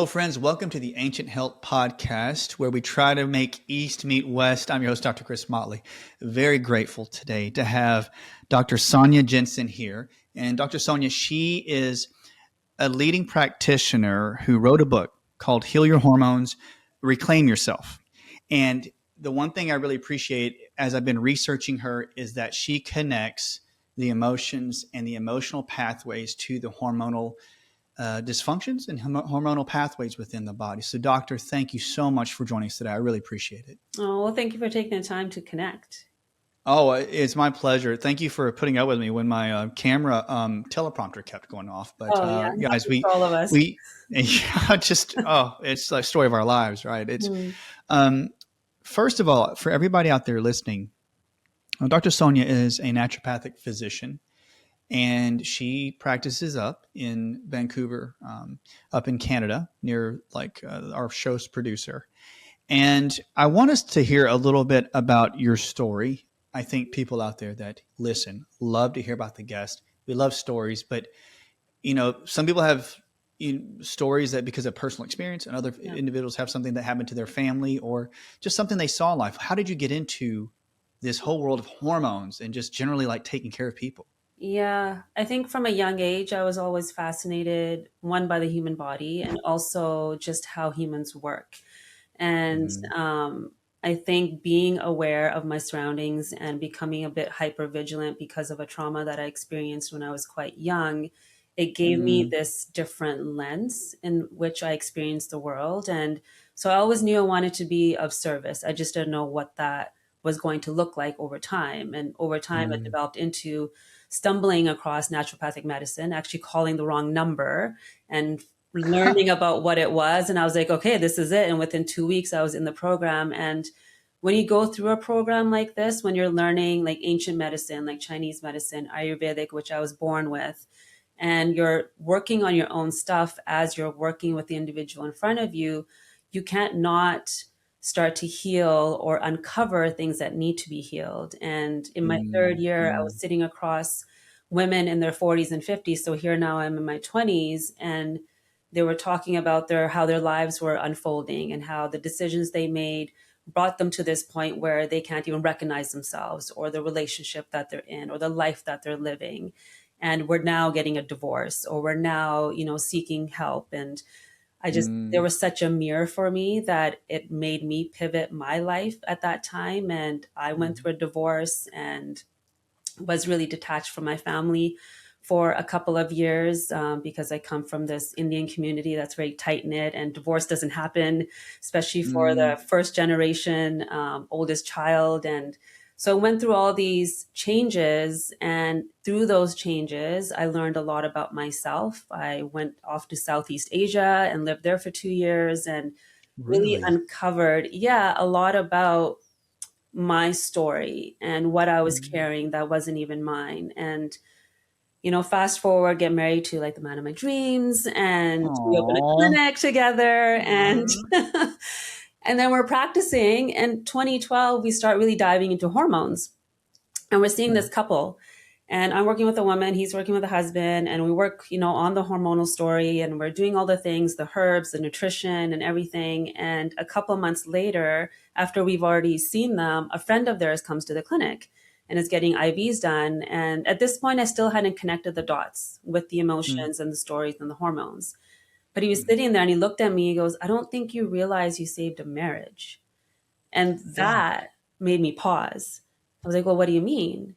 Hello, friends. Welcome to the Ancient Health Podcast, where we try to make East meet West. I'm your host, Dr. Chris Motley. Very grateful today to have Dr. Sonya Jensen here. And Dr. Sonya, she is a leading practitioner who wrote a book called Heal Your Hormones, Reclaim Yourself. And the one thing I really appreciate as I've been researching her is that she connects the emotions and the emotional pathways to the hormonal dysfunctions and hormonal pathways within the body. So, doctor, thank you so much for joining us today. I really appreciate it. Oh, well, thank you for taking the time to connect. Oh, it's my pleasure. Thank you for putting up with me when my camera teleprompter kept going off. But guys, all of us. It's the story of our lives, right? It's first of all, for everybody out there listening, Dr. Sonya is a naturopathic physician. And she practices up in Vancouver, up in Canada, near our show's producer. And I want us to hear a little bit about your story. I think people out there that listen love to hear about the guest. We love stories, but some people have stories that because of personal experience, and other individuals have something that happened to their family or just something they saw in life. How did you get into this whole world of hormones and just generally like taking care of people? Yeah, I think from a young age, I was always fascinated, one, by the human body and also just how humans work. And I think being aware of my surroundings and becoming a bit hyper vigilant because of a trauma that I experienced when I was quite young, it gave me this different lens in which I experienced the world. And so I always knew I wanted to be of service. I just didn't know what that was going to look like over time. And over time, it developed into stumbling across naturopathic medicine, actually calling the wrong number and learning about what it was. And I was like, okay, this is it. And within 2 weeks, I was in the program. And when you go through a program like this, when you're learning like ancient medicine, like Chinese medicine, Ayurvedic, which I was born with, and you're working on your own stuff as you're working with the individual in front of you, you can't not start to heal or uncover things that need to be healed. And in my third year, I was sitting across women in their 40s and 50s. So here now I'm in my 20s, and they were talking about how their lives were unfolding and how the decisions they made brought them to this point where they can't even recognize themselves or the relationship that they're in or the life that they're living. And we're now getting a divorce, or we're now, seeking help. And there was such a mirror for me that it made me pivot my life at that time. And I went through a divorce and was really detached from my family for a couple of years because I come from this Indian community that's very tight knit, and divorce doesn't happen, especially for the first generation, oldest child. And so I went through all these changes, and through those changes, I learned a lot about myself. I went off to Southeast Asia and lived there for 2 years and really uncovered, a lot about my story and what I was carrying that wasn't even mine. And, fast forward, get married to like the man of my dreams, and we open a clinic together, and and then we're practicing. In 2012, we start really diving into hormones, and we're seeing this couple, and I'm working with a woman, he's working with a husband, and we work, on the hormonal story, and we're doing all the things, the herbs, the nutrition and everything. And a couple of months later, after we've already seen them, a friend of theirs comes to the clinic and is getting IVs done. And at this point, I still hadn't connected the dots with the emotions and the stories and the hormones. But he was sitting there and he looked at me, he goes, "I don't think you realize you saved a marriage." And that made me pause. I was like, "Well, what do you mean?"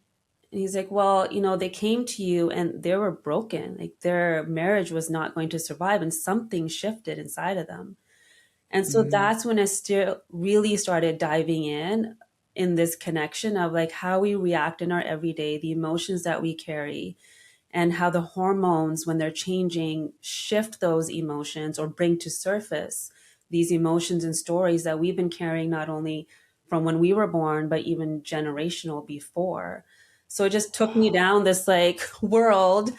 And he's like, "Well, they came to you and they were broken. Like their marriage was not going to survive, and something shifted inside of them." And so that's when I still really started diving in this connection of like how we react in our everyday, the emotions that we carry, and how the hormones, when they're changing, shift those emotions or bring to surface these emotions and stories that we've been carrying not only from when we were born, but even generational before. So it just took me down this like world,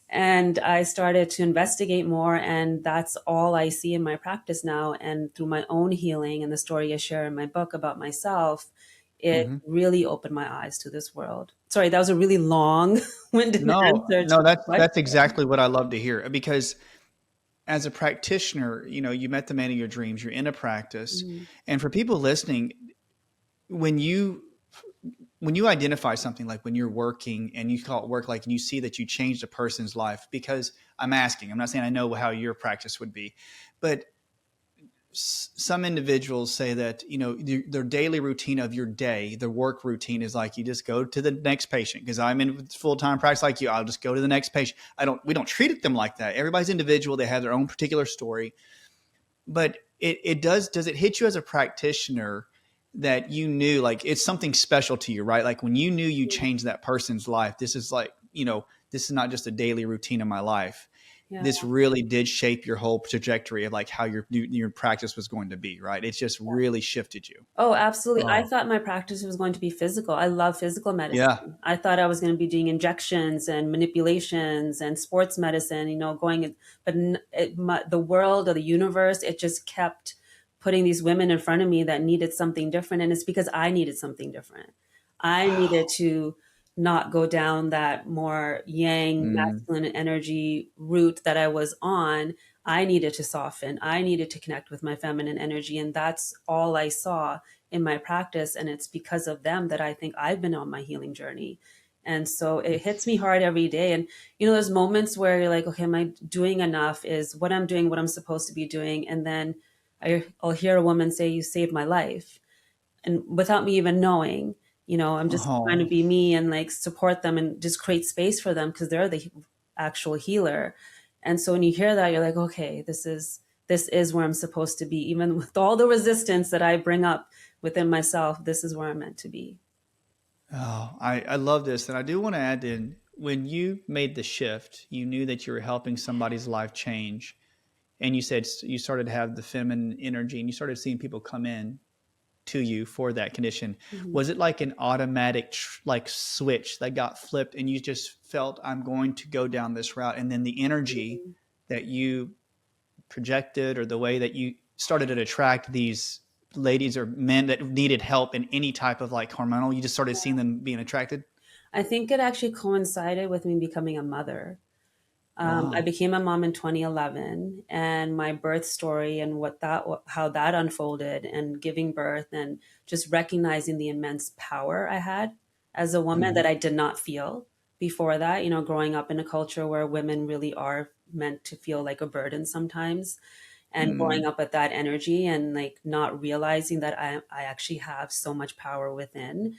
and I started to investigate more. And that's all I see in my practice now. And through my own healing and the story I share in my book about myself, it really opened my eyes to this world. Sorry, that was a really long-winded answer. No, that's exactly what I love to hear, because as a practitioner, you met the man of your dreams, you're in a practice. Mhm. And for people listening, when you identify something, like when you're working and you call it work, like, and you see that you changed a person's life, because I'm not saying I know how your practice would be, but some individuals say that, their daily routine of your day, their work routine is like, you just go to the next patient. Because I'm in full-time practice like you, I'll just go to the next patient. We don't treat them like that. Everybody's individual. They have their own particular story. But it does it hit you as a practitioner that you knew, like, it's something special to you, right? Like when you knew you changed that person's life, this is like, this is not just a daily routine of my life. Yeah. This really did shape your whole trajectory of like how your practice was going to be, right? It's just really shifted you. Oh, absolutely. I Oh, thought my practice was going to be physical. I love physical yeah. medicine. I thought I was going to be doing injections and manipulations and sports medicine, but the world or the universe, it just kept putting these women in front of me that needed something different. And it's because I needed something different. I needed Wow. to not go down that more yang Mm, masculine energy route that I was on. I needed to soften. I needed to connect with my feminine energy. And that's all I saw in my practice. And it's because of them that I think I've been on my healing journey. And so it hits me hard every day. And, there's moments where you're like, okay, am I doing enough? Is what I'm doing what I'm supposed to be doing? And then I'll hear a woman say, you saved my life. And without me even knowing, I'm just trying to oh, be me and like support them and just create space for them because they're the actual healer. And so when you hear that, you're like, okay, this is where I'm supposed to be. Even with all the resistance that I bring up within myself, this is where I'm meant to be. oh, I love this. And I do want to add in, when you made the shift, you knew that you were helping somebody's life change. And you said you started to have the feminine energy and you started seeing people come in to you for that condition. Mhm. Was it like an automatic like switch that got flipped and you just felt, I'm going to go down this route? And then the energy that you projected, or the way that you started to attract these ladies or men that needed help in any type of like hormonal, you just started seeing them being attracted? I think it actually coincided with me becoming a mother. I Wow. became a mom in 2011, and my birth story and how that unfolded, and giving birth, and just recognizing the immense power I had as a woman Mm-hmm. that I did not feel before that. Growing up in a culture where women really are meant to feel like a burden sometimes, and growing Mm-hmm. up with that energy and like not realizing that I actually have so much power within,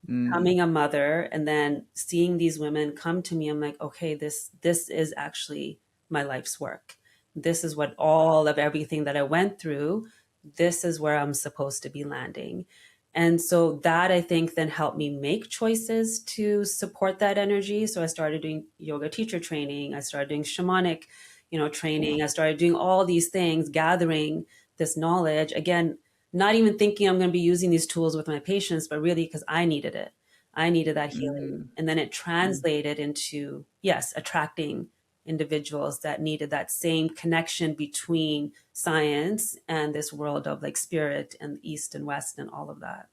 Mm-hmm. becoming a mother and then seeing these women come to me. I'm like, okay, this is actually my life's work. This is what all of everything that I went through, this is where I'm supposed to be landing. And so that, I think, then helped me make choices to support that energy. So I started doing yoga teacher training, I started doing shamanic, training, I started doing all these things, gathering this knowledge again, not even thinking I'm going to be using these tools with my patients, but really because I needed it. I needed that healing. And then it translated into, yes, attracting individuals that needed that same connection between science and this world of like spirit and east and west and all of that.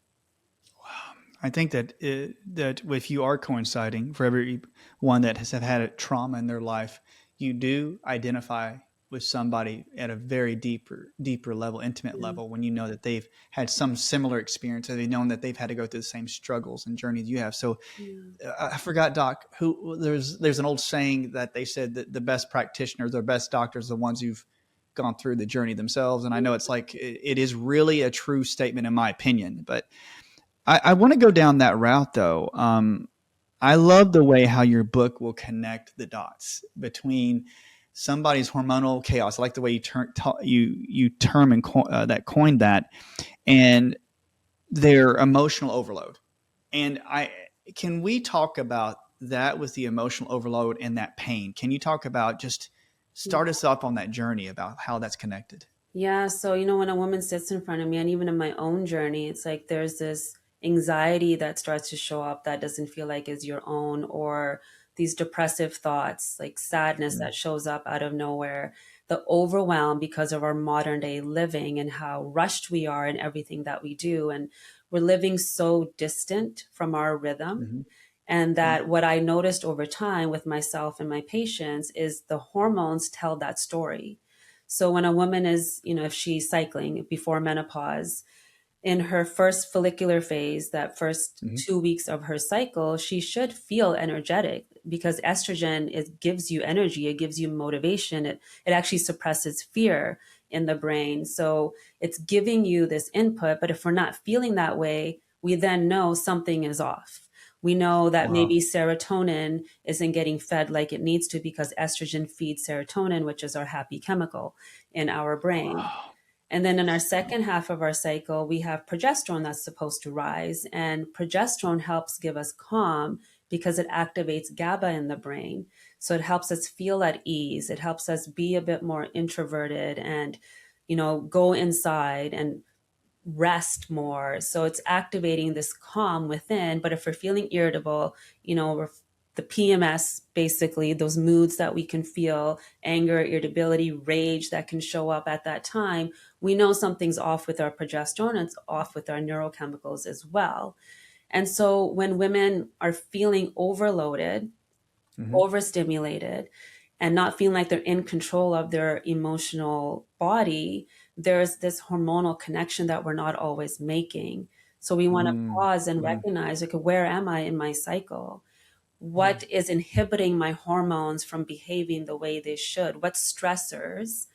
I think that that if you are coinciding, for everyone that has had a trauma in their life, you do identify with somebody at a very deeper level, intimate Yeah. level, when you know that they've had some similar experience, or they've known that they've had to go through the same struggles and journeys you have. So Yeah. I forgot, Doc, who there's an old saying that they said that the best practitioners, or best doctors, are the ones who've gone through the journey themselves. And I know it's like, it is really a true statement in my opinion, but I want to go down that route though. I love the way how your book will connect the dots between somebody's hormonal chaos. I like the way you term and that coined that, and their emotional overload. And I can we talk about that, with the emotional overload and that pain? Can you talk about, just start us up on that journey about how that's connected? Yeah. So, when a woman sits in front of me, and even in my own journey, it's like there's this anxiety that starts to show up that doesn't feel like is your own, or these depressive thoughts, like sadness Mm-hmm. that shows up out of nowhere, the overwhelm because of our modern day living and how rushed we are in everything that we do. And we're living so distant from our rhythm. Mm-hmm. And Yeah. that what I noticed over time with myself and my patients is the hormones tell that story. So when a woman is, if she's cycling before menopause, in her first follicular phase, that first Hmm. 2 weeks of her cycle, she should feel energetic because estrogen gives you energy, it gives you motivation, it actually suppresses fear in the brain. So it's giving you this input. But if we're not feeling that way, we then know something is off. We know that Wow. maybe serotonin isn't getting fed like it needs to because estrogen feeds serotonin, which is our happy chemical in our brain. Wow. And then in our second half of our cycle, we have progesterone that's supposed to rise. And progesterone helps give us calm because it activates GABA in the brain. So it helps us feel at ease. It helps us be a bit more introverted and, go inside and rest more. So it's activating this calm within. But if we're feeling irritable, the PMS, basically, those moods that we can feel, anger, irritability, rage that can show up at that time, we know something's off with our progesterone, and it's off with our neurochemicals as well. And so when women are feeling overloaded, Hmm. overstimulated, and not feeling like they're in control of their emotional body, there's this hormonal connection that we're not always making. So we want to Mm. pause and Mm. recognize, okay, where am I in my cycle? Mm. What is inhibiting my hormones from behaving the way they should? What stressors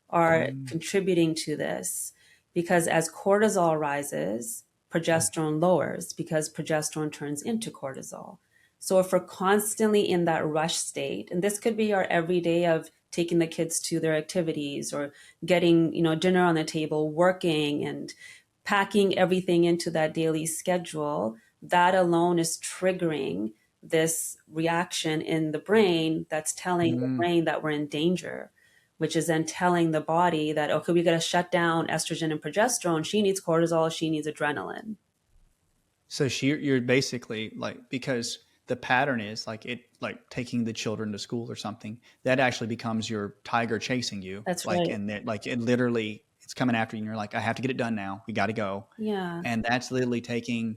are Mm. contributing to this? Because as cortisol rises, progesterone lowers because progesterone turns into cortisol. So if we're constantly in that rush state, and this could be our everyday of taking the kids to their activities or getting, dinner on the table, working and packing everything into that daily schedule, that alone is triggering this reaction in the brain that's telling the Mm. brain that we're in danger, which is then telling the body that, okay, we got to shut down estrogen and progesterone. She needs cortisol, she needs adrenaline. So you're basically like, because the pattern is like it, like taking the children to school or something, that actually becomes your tiger chasing you. That's Like, right. and that, like, it literally, it's coming after you and you're like, I have to get it done now. We got to go. Yeah. And that's literally taking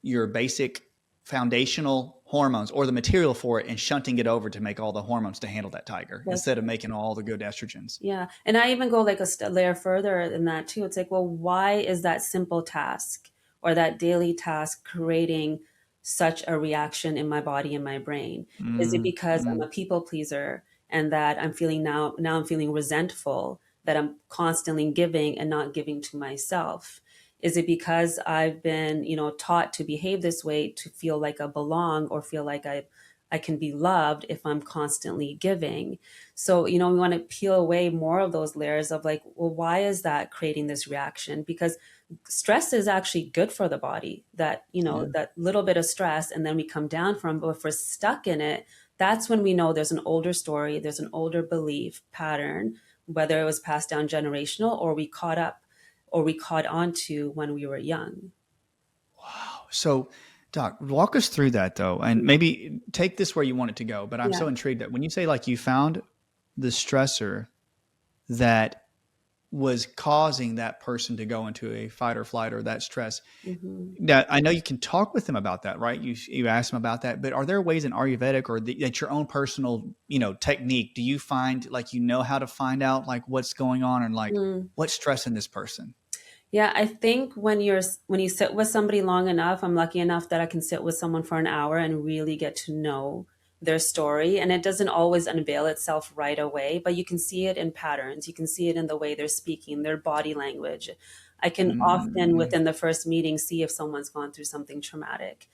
your basic foundational hormones or the material for it and shunting it over to make all the hormones to handle that tiger That's instead of making all the good estrogens. Yeah. And I even go like a layer further than that too. It's like, well, why is that simple task or that daily task creating such a reaction in my body and my brain? Is it Mm. because I'm Mm. a people pleaser and that I'm feeling now I'm feeling resentful that I'm constantly giving and not giving to myself? Is it because I've been, taught to behave this way to feel like I belong or feel like I can be loved if I'm constantly giving? So, we want to peel away more of those layers of like, well, why is that creating this reaction? Because stress is actually good for the body, that, Yeah. that little bit of stress, and then we come down from, but if we're stuck in it, that's when we know there's an older story, there's an older belief pattern, whether it was passed down generational or we caught up or we caught on to when we were young. Wow. So, Doc, walk us through that though, and maybe take this where you want it to go. But I'm Yeah. so intrigued that when you say like you found the stressor that was causing that person to go into a fight or flight or that stress. Hmm. Now, I know you can talk with them about that, right? You ask them about that, but are there ways in Ayurvedic or that your own personal, technique? Do you find like how to find out like what's going on and like what's stressing this person? Yeah, I think when you sit with somebody long enough, I'm lucky enough that I can sit with someone for an hour and really get to know their story. And it doesn't always unveil itself right away, but you can see it in patterns. You can see it in the way they're speaking, their body language. I can often, Mm. within the first meeting, see if someone's gone through something traumatic.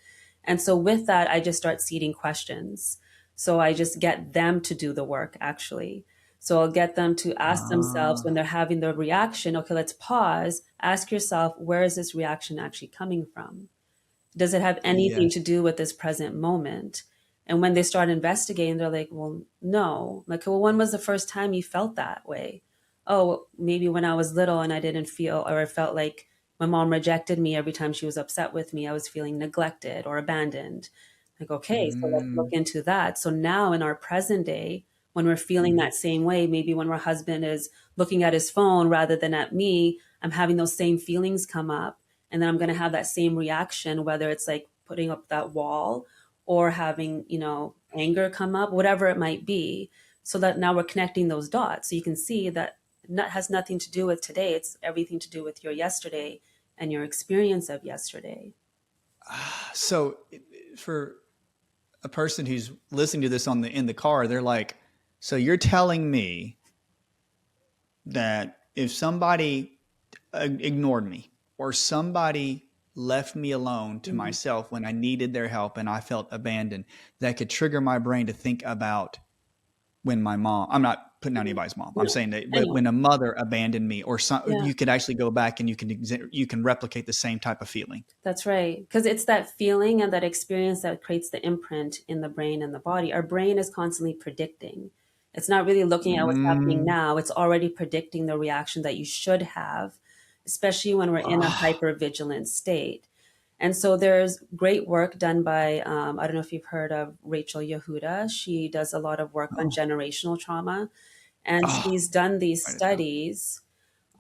And so with that, I just start seeding questions. So I just get them to do the work, actually. So I'll get them to ask themselves when Ah. they're having the reaction, okay, let's pause. Ask yourself, where is this reaction actually coming from? Does it have anything to Yes. do with this present moment? And when they start investigating, they're like, well, no. I'm like, well, when was the first time you felt that way? Oh, well, maybe when I was little and I didn't feel, or I felt like my mom rejected me every time she was upset with me. I was feeling neglected or abandoned. Like, okay, so let's look Mm. into that. So now in our present day, when we're feeling Mhm. that same way, maybe when our husband is looking at his phone rather than at me, I'm having those same feelings come up. And then I'm going to have that same reaction, whether it's like putting up that wall or having, anger come up, whatever it might be. So that now we're connecting those dots. So you can see that has nothing to do with today. It's everything to do with your yesterday and your experience of yesterday. So for a person who's listening to this in the car, they're like, so you're telling me that if somebody ignored me or somebody left me alone to Mhm. myself when I needed their help and I felt abandoned, that could trigger my brain to think about when my mom, I'm not putting down anybody's mom. I'm No, saying that I know. when a mother abandoned me or some, Yeah. you could actually go back and you can replicate the same type of feeling. That's right. Because it's that feeling and that experience that creates the imprint in the brain and the body. Our brain is constantly predicting. It's not really looking at what's happening Mm. now. It's already predicting the reaction that you should have, especially when we're in a Oh, hypervigilant state. And so there's great work done by, I don't know if you've heard of Rachel Yehuda. She does a lot of work on oh, generational trauma. And oh, she's done these write it down. studies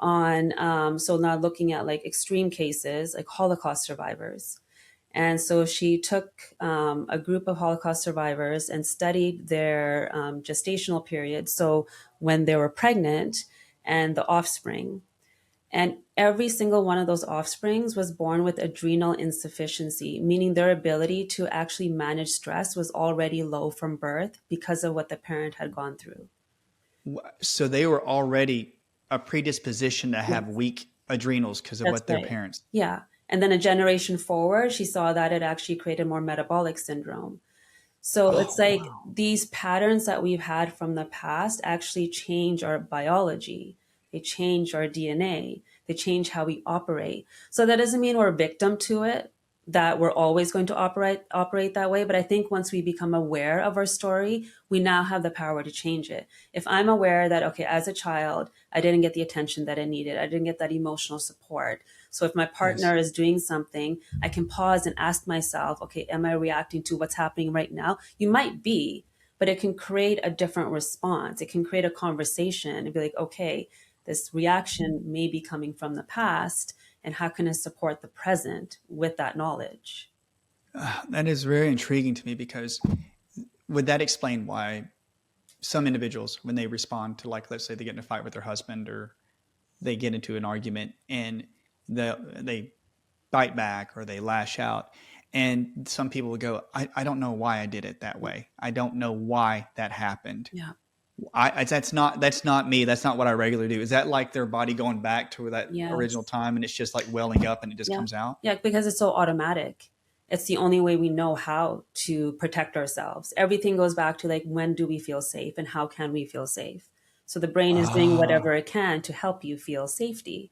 on, so now looking at like extreme cases, like Holocaust survivors. And so she took a group of Holocaust survivors and studied their gestational period. So when they were pregnant and the offspring. And every single one of those offsprings was born with adrenal insufficiency, meaning their ability to actually manage stress was already low from birth because of what the parent had gone through. So they were already a predisposition to have Yes, weak adrenals because of that's what their right. parents. Yeah. And then a generation forward, she saw that it actually created more metabolic syndrome. So it's Oh, like wow. these patterns that we've had from the past actually change our biology. They change our DNA. They change how we operate. So that doesn't mean we're a victim to it, that we're always going to operate that way. But I think once we become aware of our story, we now have the power to change it. If I'm aware that, okay, as a child, I didn't get the attention that I needed, I didn't get that emotional support. So if my Yes. partner is doing something, I can pause and ask myself, okay, am I reacting to what's happening right now? You might be, but it can create a different response. It can create a conversation and be like, okay, this reaction may be coming from the past, and how can I support the present with that knowledge? That is very intriguing to me because would that explain why some individuals, when they respond to, like, let's say they get in a fight with their husband or they get into an argument and they bite back or they lash out, and some people would go, I don't know why I did it that way. I don't know why that happened. Yeah. That's not me. That's not what I regularly do. Is that like their body going back to that original Yes. time and it's just like welling up and it just Yeah. comes out? Yeah, because it's so automatic. It's the only way we know how to protect ourselves. Everything goes back to like, when do we feel safe and how can we feel safe? So the brain is doing Oh, whatever it can to help you feel safety.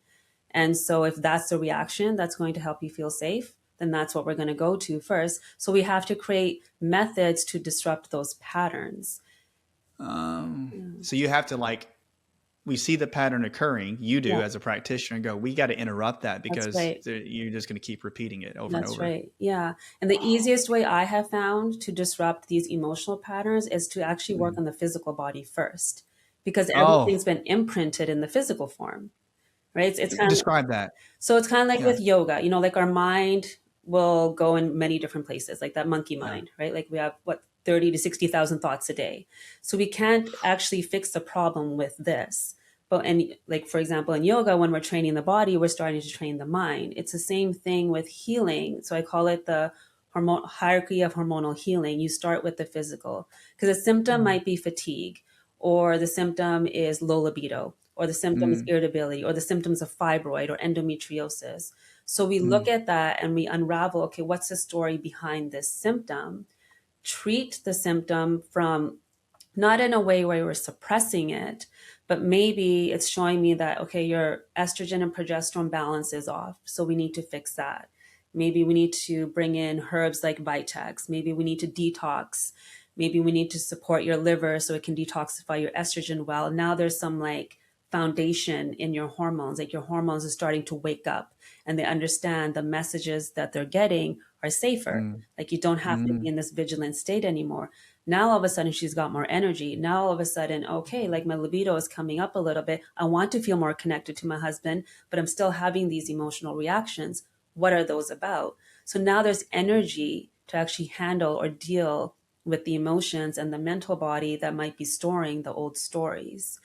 And so if that's the reaction that's going to help you feel safe, then that's what we're going to go to first. So we have to create methods to disrupt those patterns. Yeah. so you have to, like, we see the pattern occurring. You do Yeah, as a practitioner, and go, we got to interrupt that that's because right. you're just going to keep repeating it over and That's over. right. Yeah. And the easiest way I have found to disrupt these emotional patterns is to actually work Mm. on the physical body first, because Oh, everything's been imprinted in the physical form, right? It's kind of, describe that. so it's kind of like Yeah, with yoga, like our mind will go in many different places, like that monkey yeah. mind, right? Like we have what, 30 to 60,000 thoughts a day. So we can't actually fix the problem with this. But, and like, for example, in yoga, when we're training the body, we're starting to train the mind. It's the same thing with healing. So I call it the hierarchy of hormonal healing. You start with the physical, because a symptom Mm, might be fatigue, or the symptom is low libido, or the symptom is mm, irritability, or the symptoms of fibroid or endometriosis. So we look mm, at that and we unravel, okay, what's the story behind this symptom? Treat the symptom from, not in a way where we're suppressing it, but maybe it's showing me that, okay, your estrogen and progesterone balance is off. So we need to fix that. Maybe we need to bring in herbs like Vitex. Maybe we need to detox. Maybe we need to support your liver so it can detoxify your estrogen well. Now there's some like foundation in your hormones, like your hormones are starting to wake up and they understand the messages that they're getting are safer. mm, Like you don't have to be mm. in this vigilant state anymore. Now all of a sudden she's got more energy. Now all of a sudden, okay, like my libido is coming up a little bit. I want to feel more connected to my husband, but I'm still having these emotional reactions. What are those about? So now there's energy to actually handle or deal with the emotions and the mental body that might be storing the old stories.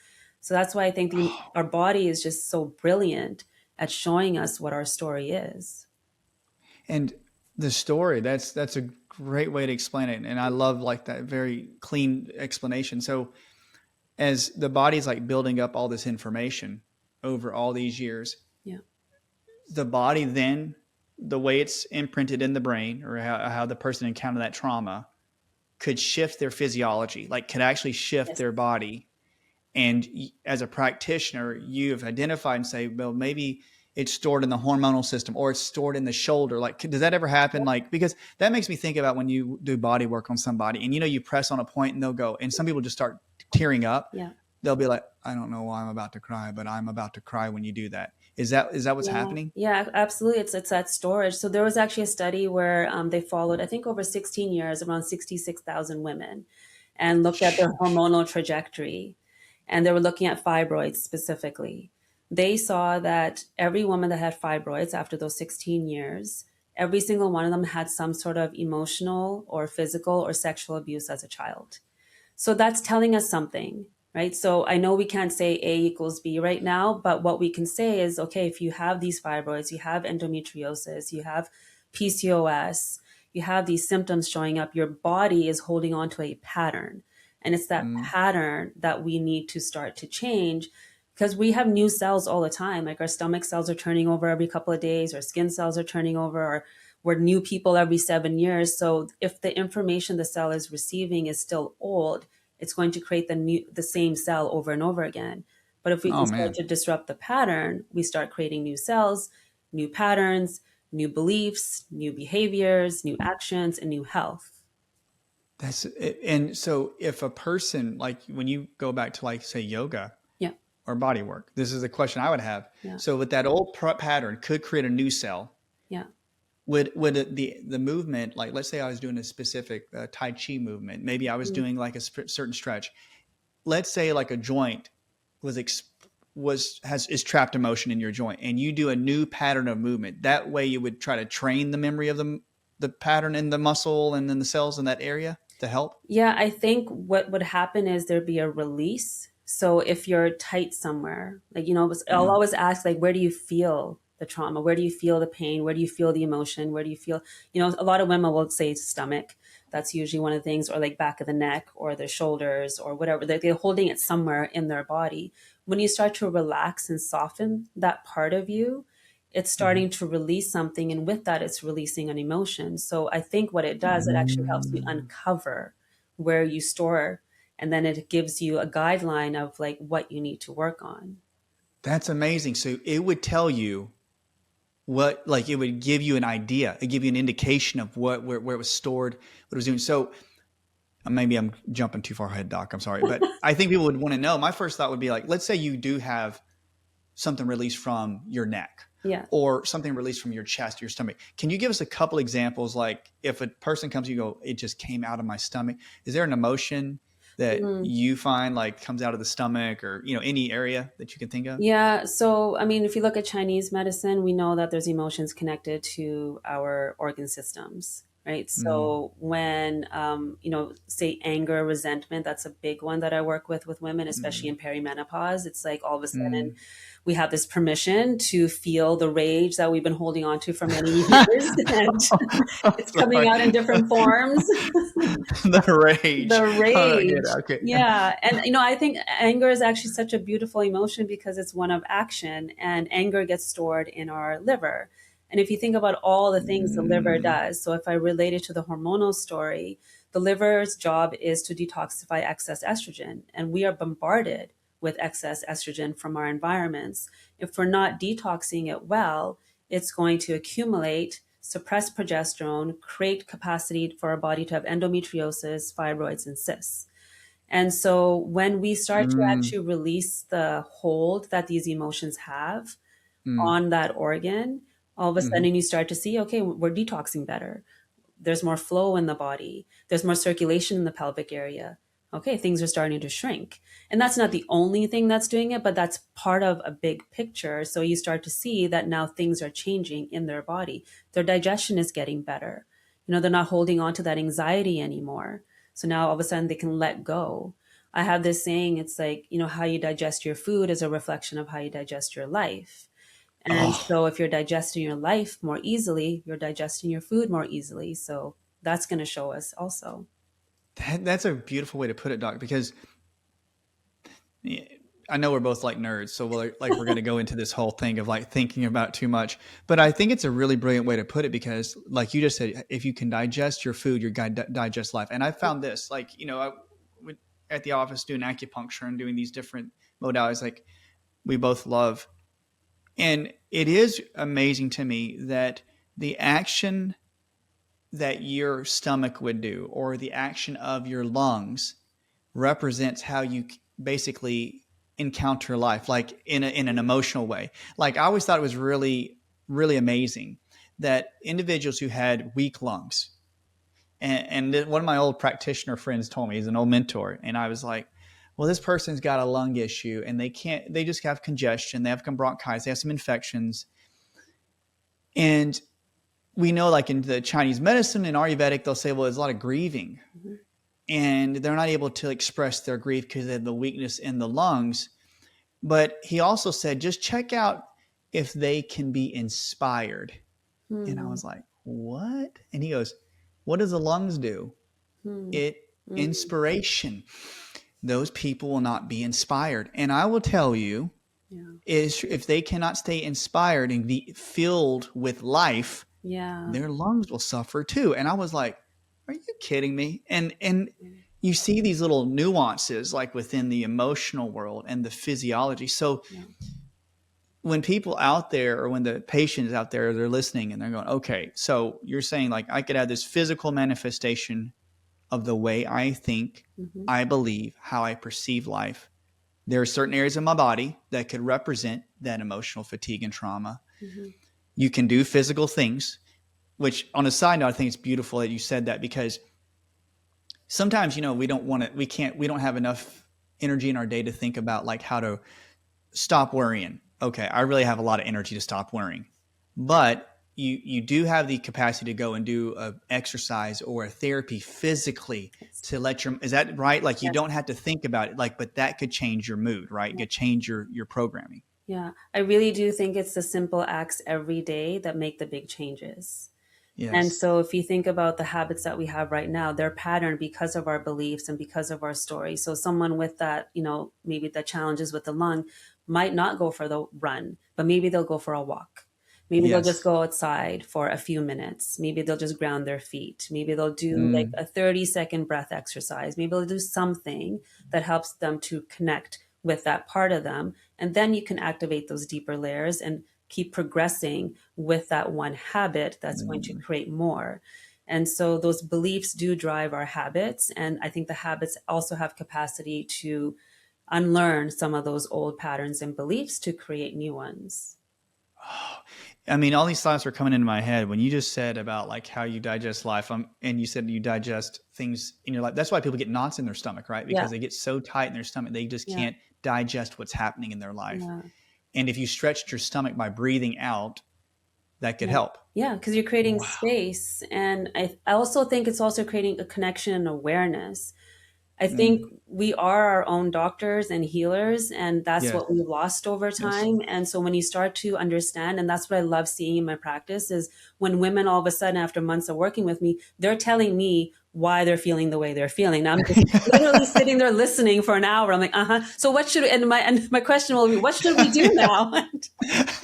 So that's why I think our body is just so brilliant at showing us what our story is. And the story, that's a great way to explain it. And I love like that very clean explanation. So as the body's like building up all this information over all these years, Yeah. the body then, the way it's imprinted in the brain or how the person encountered that trauma could shift their physiology, like could actually shift Yes. their body. And as a practitioner, you've identified and say, well, maybe it's stored in the hormonal system or it's stored in the shoulder. Like, does that ever happen? Like, because that makes me think about when you do body work on somebody and, you press on a point and they'll go, and some people just start tearing up. Yeah. They'll be like, I don't know why I'm about to cry, but I'm about to cry when you do that. Is that what's Yeah, happening? yeah, absolutely. It's that storage. So there was actually a study where they followed, I think, over 16 years, around 66,000 women, and looked at their hormonal trajectory. And they were looking at fibroids specifically. They saw that every woman that had fibroids after those 16 years, every single one of them had some sort of emotional or physical or sexual abuse as a child. So that's telling us something, right? So I know we can't say A equals B right now, but what we can say is, okay, if you have these fibroids, you have endometriosis, you have PCOS, you have these symptoms showing up, your body is holding on to a pattern. And it's that pattern that we need to start to change, because we have new cells all the time. Like our stomach cells are turning over every couple of days, our skin cells are turning over, or we're new people every 7 years. So if the information the cell is receiving is still old, it's going to create the same cell over and over again. But if we Oh can start man, to disrupt the pattern, we start creating new cells, new patterns, new beliefs, new behaviors, new actions, and new health. that's it. And so if a person, like when you go back to like say yoga Yeah, or body work, this is a question I would have. yeah, So with that old pattern could create a new cell. yeah. Would the movement, like let's say I was doing a specific Tai Chi movement, maybe I was Mm. doing like a certain stretch. Let's say like a joint was is trapped emotion in your joint, and you do a new pattern of movement. That way, you would try to train the memory of the pattern in the muscle and then the cells in that area to help. Yeah, I think what would happen is there'd be a release. So if you're tight somewhere, like, I'll Mm, always ask, like, where do you feel the trauma? Where do you feel the pain? Where do you feel the emotion? Where do you feel, a lot of women will say stomach. That's usually one of the things, or like back of the neck or their shoulders or whatever. They're holding it somewhere in their body. When you start to relax and soften that part of you, it's starting to release something. And with that, it's releasing an emotion. So I think what it does, it actually helps you mm. uncover where you store, and then it gives you a guideline of like what you need to work on. That's amazing. So it would tell you what, like it would give you an idea, it give you an indication of where it was stored, what it was doing. So maybe I'm jumping too far ahead, Doc. I'm sorry, but I think people would want to know. My first thought would be like, let's say you do have something released from your neck Yeah. or something released from your chest, your stomach. Can you give us a couple examples? Like if a person comes, you go, it just came out of my stomach. Is there an emotion that Mm. you find like comes out of the stomach or, any area that you can think of? Yeah. So, I mean, if you look at Chinese medicine, we know that there's emotions connected to our organ systems, right? Mm, So, when, say anger, resentment, that's a big one that I work with women, especially mm, in perimenopause. It's like all of a sudden mm. we have this permission to feel the rage that we've been holding on to for many years, and it's coming Sorry. out in different forms. The rage. The Oh, I get it. rage. Okay. Yeah. And, I think anger is actually such a beautiful emotion because it's one of action, and anger gets stored in our liver. And if you think about all the things the liver Mm, does, so if I relate it to the hormonal story, the liver's job is to detoxify excess estrogen. And we are bombarded with excess estrogen from our environments. If we're not detoxing it well, it's going to accumulate, suppress progesterone, create capacity for our body to have endometriosis, fibroids, and cysts. And so when we start to mm, actually release the hold that these emotions have mm, on that organ, all of a mhm. sudden you start to see, okay, we're detoxing better. There's more flow in the body. There's more circulation in the pelvic area. Okay, things are starting to shrink. And that's not the only thing that's doing it, but that's part of a big picture. So you start to see that now things are changing in their body. Their digestion is getting better. They're not holding on to that anxiety anymore. So now all of a sudden they can let go. I have this saying, it's like, how you digest your food is a reflection of how you digest your life. And Oh, so if you're digesting your life more easily, you're digesting your food more easily. So that's going to show us also. that's a beautiful way to put it, Doc, because I know we're both like nerds, so we're going to go into this whole thing of like thinking about too much. But I think it's a really brilliant way to put it because, like you just said, if you can digest your food, you're going to digest life. And I found this, like, at the office doing acupuncture and doing these different modalities, like we both love. And it is amazing to me that the action that your stomach would do or the action of your lungs represents how you basically encounter life, like in an emotional way. Like I always thought it was really, really amazing that individuals who had weak lungs, and one of my old practitioner friends told me, he's an old mentor, and I was like, well, this person's got a lung issue and they just have congestion, they have bronchitis, they have some infections. And we know, like in the Chinese medicine and Ayurvedic, they'll say, well, there's a lot of grieving. Mm-hmm. And they're not able to express their grief because they have the weakness in the lungs. But he also said, just check out if they can be inspired. And I Hmm. was like, what? And he goes, what does the lungs do? Hmm. It Hmm. inspiration. Those people will not be inspired. And I will tell you, Yeah. is if they cannot stay inspired and be filled with life, Yeah. their lungs will suffer too. And I was like, are you kidding me? And you see these little nuances like within the emotional world and the physiology. So Yeah. when people out there or when the patients out there, they're listening and they're going, okay, so you're saying like I could have this physical manifestation of the way I think, Mm-hmm. I believe, how I perceive life. There are certain areas of my body that could represent that emotional fatigue and trauma. Mm-hmm. You can do physical things, which on a side note, I think it's beautiful that you said that because sometimes, we don't want to, we don't have enough energy in our day to think about like how to stop worrying. Okay. I really have a lot of energy to stop worrying, but you do have the capacity to go and do a exercise or a therapy physically Yes. to let is that right? Like you Yes. don't have to think about it, like, but that could change your mood, right? It could change your programming. Yeah. I really do think it's the simple acts every day that make the big changes. And Yes. so if you think about the habits that we have right now, they're patterned because of our beliefs and because of our story. So someone with that, maybe the challenges with the lung might not go for the run, but maybe they'll go for a walk. Maybe they'll just Yes. go outside for a few minutes. Maybe they'll just ground their feet. Maybe they'll do like Mm. a 30-second breath exercise. Maybe they'll do something that helps them to connect with that part of them. And then you can activate those deeper layers and keep progressing with that one habit that's going to Mm. create more. And so those beliefs do drive our habits. And I think the habits also have capacity to unlearn some of those old patterns and beliefs to create new ones. I mean, all these thoughts are coming into my head when you just said about like how you digest life. And you said you digest things in your life. That's why people get knots in their stomach, right? Yeah. Because they get so tight in their stomach, they just Yeah. can't digest what's happening in their life. Yeah. And if you stretched your stomach by breathing out, that could Yeah. help. Yeah, because you're creating Wow. space. And I also think it's also creating a connection and awareness. I think Mm. we are our own doctors and healers, and that's Yes. what we've lost over Yes. time. And so when you start to understand, and that's what I love seeing in my practice, is when women all of a sudden, after months of working with me, they're telling me why they're feeling the way they're feeling. Now I'm just literally sitting there listening for an hour. I'm like, uh-huh. So what should, and my question will be, what should we do now? And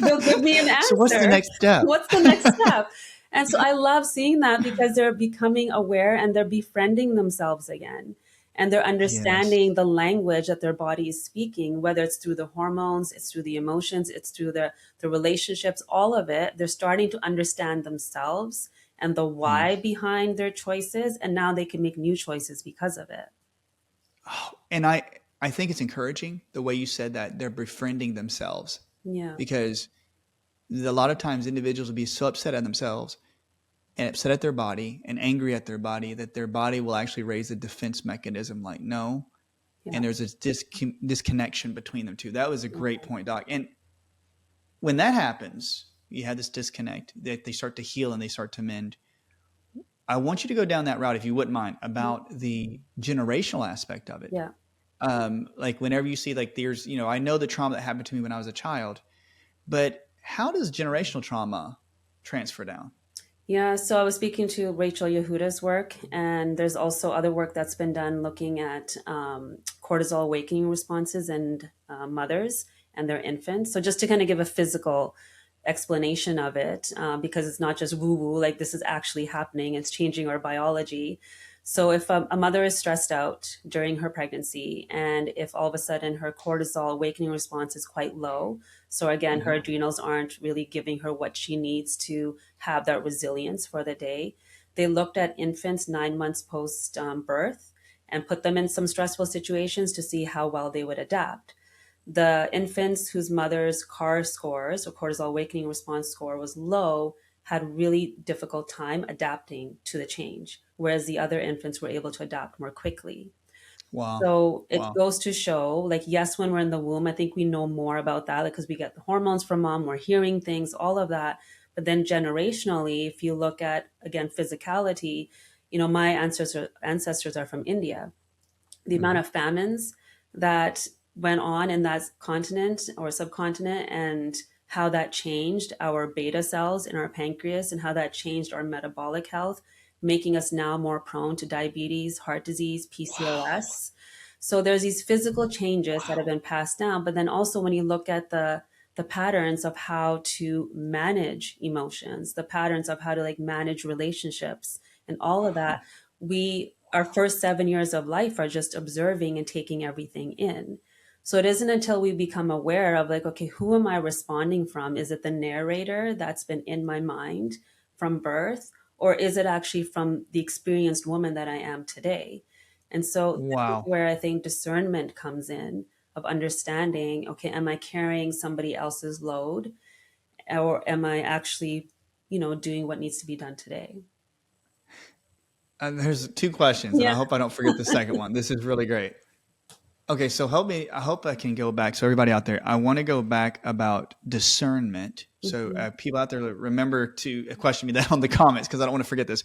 they'll give me an So what's the answer. next step? What's the next step? And so I love seeing that because they're becoming aware and they're befriending themselves again. And they're Yes. understanding the language that their body is speaking, whether it's through the hormones, it's through the emotions, it's through the relationships, all of it. They're starting to understand themselves and the Mm. why behind their choices. And now they can make new choices because of it. Oh, and I think it's encouraging the way you said that they're befriending themselves Yeah. because a lot of times individuals will be so upset at themselves and upset at their body and angry at their body that their body will actually raise a defense mechanism like no. Yeah. And there's this disconnection between them two. That was a great point, Doc. And when that happens, you have this disconnect that they start to heal and they start to mend. I want you to go down that route, if you wouldn't mind, about the generational aspect of it. Yeah. Like whenever you see like there's, I know the trauma that happened to me when I was a child, but how does generational trauma transfer down? Yeah, so I was speaking to Rachel Yehuda's work, and there's also other work that's been done looking at cortisol awakening responses and mothers and their infants. So just to kind of give a physical explanation of it, because it's not just woo woo, like this is actually happening, it's changing our biology. So if a mother is stressed out during her pregnancy, and if all of a sudden her cortisol awakening response is quite low, so again, her Hmm. adrenals aren't really giving her what she needs to have that resilience for the day. They looked at infants 9 months post birth and put them in some stressful situations to see how well they would adapt. The infants whose mother's CAR scores or cortisol awakening response score was low had really difficult time adapting to the change, whereas the other infants were able to adapt more quickly. Wow. So it Wow. goes to show, like, yes, when we're in the womb, I think we know more about that, like, because we get the hormones from mom, we're hearing things, all of that. But then generationally, if you look at, again, physicality, my ancestors are from India. The amount Hmm. of famines that went on in that continent or subcontinent, and how that changed our beta cells in our pancreas, and how that changed our metabolic health, making us now more prone to diabetes, heart disease, Wow. PCOS. So there's these physical changes that have Wow. been passed down, but then also when you look at the patterns of how to manage emotions, the patterns of how to like manage relationships and all of that, we our first 7 years of life are just observing and taking everything in. So it isn't until we become aware of like, okay, who am I responding from? Is it the narrator that's been in my mind from birth? Or is it actually from the experienced woman that I am today? And so this is Wow. where I think discernment comes in, of understanding, okay, am I carrying somebody else's load, or am I actually, doing what needs to be done today? There's two questions, and Yeah. I hope I don't forget the second one. This is really great. Okay, so help me. I hope I can go back. So everybody out there, I want to go back about discernment. So Mhm. people out there, remember to question me that on the comments because I don't want to forget this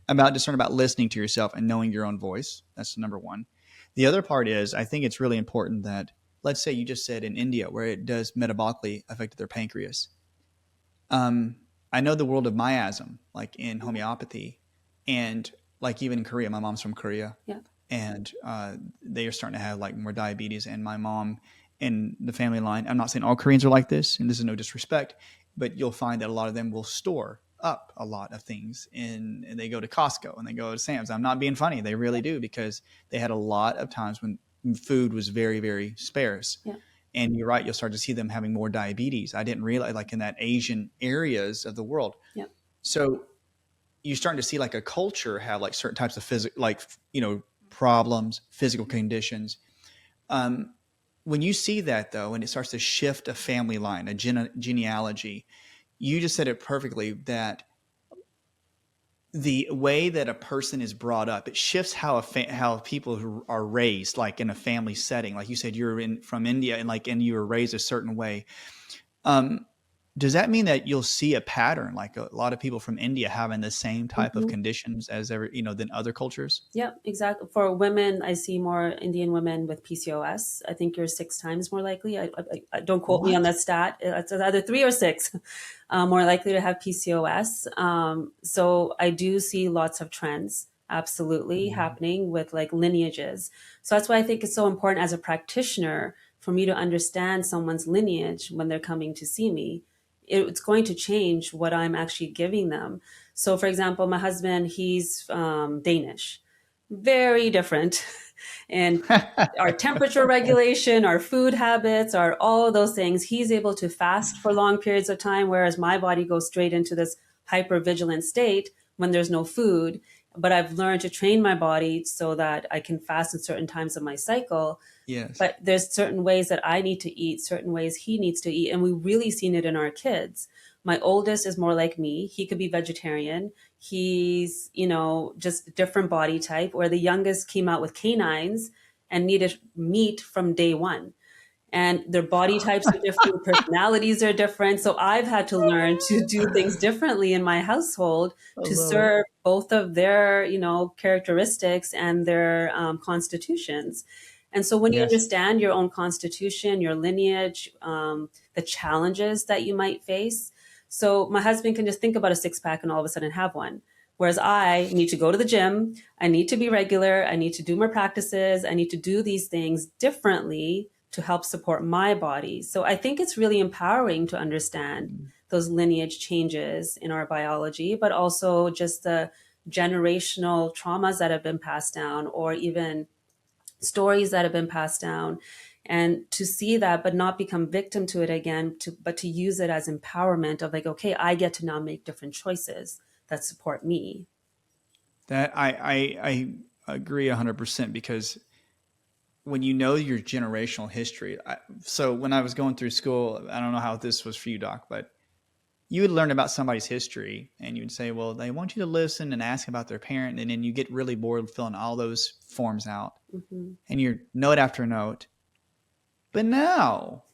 about discern about listening to yourself and knowing your own voice. That's number one. The other part is I think it's really important that let's say you just said in India where it does metabolically affect their pancreas. Um, I know the world of miasm, like in homeopathy, and like even in Korea. My mom's from Korea, Yeah. and they are starting to have like more diabetes. And my mom in the family line, I'm not saying all Koreans are like this, and this is no disrespect, but you'll find that a lot of them will store up a lot of things and they go to Costco and they go to Sam's. I'm not being funny. They really do because they had a lot of times when food was very, very sparse. Yeah. And you're right, you'll start to see them having more diabetes. I didn't realize like in that Asian areas of the world. Yeah. So you're starting to see like a culture have like certain types of physical, like, problems, physical conditions. Um, when you see that though, and it starts to shift a family line, a genealogy, you just said it perfectly that the way that a person is brought up, it shifts how people who are raised, like in a family setting. Like you said, you're from India and you were raised a certain way. Um, does that mean that you'll see a pattern, like a lot of people from India having the same type of Mhm. conditions as than other cultures? Yeah, exactly. For women, I see more Indian women with PCOS. I think you're 6 times more likely. Don't quote me on What? that stat. It's either 3 or 6 more likely to have PCOS. So I do see lots of trends absolutely Mhm. happening with like lineages. So that's why I think it's so important as a practitioner for me to understand someone's lineage when they're coming to see me. It's going to change what I'm actually giving them. So, for example, my husband, he's Danish, very different. And our temperature regulation, our food habits, our all of those things, he's able to fast for long periods of time, whereas my body goes straight into this hyper vigilant state when there's no food. But I've learned to train my body so that I can fast in certain times of my cycle. Yes. But there's certain ways that I need to eat, certain ways he needs to eat. And we've really seen it in our kids. My oldest is more like me. He could be vegetarian. He's, just different body type, where the youngest came out with canines and needed meat from day one. And their body types are different, personalities are different. So I've had to learn to do things differently in my household I to love it. serve both of their, characteristics and their constitutions. And so when you Yes. understand your own constitution, your lineage, the challenges that you might face. So my husband can just think about a six pack and all of a sudden have one. Whereas I need to go to the gym, I need to be regular, I need to do more practices, I need to do these things differently to help support my body. So I think it's really empowering to understand those lineage changes in our biology, but also just the generational traumas that have been passed down, or even stories that have been passed down, and to see that but not become victim to it again, but to use it as empowerment of like, okay, I get to now make different choices that support me. That I agree 100% because when you know your generational history, so when I was going through school, I don't know how this was for you, Doc, but you would learn about somebody's history and you would say, well, they want you to listen and ask about their parent. And then you get really bored filling all those forms out Hmm. and you're note after note. But now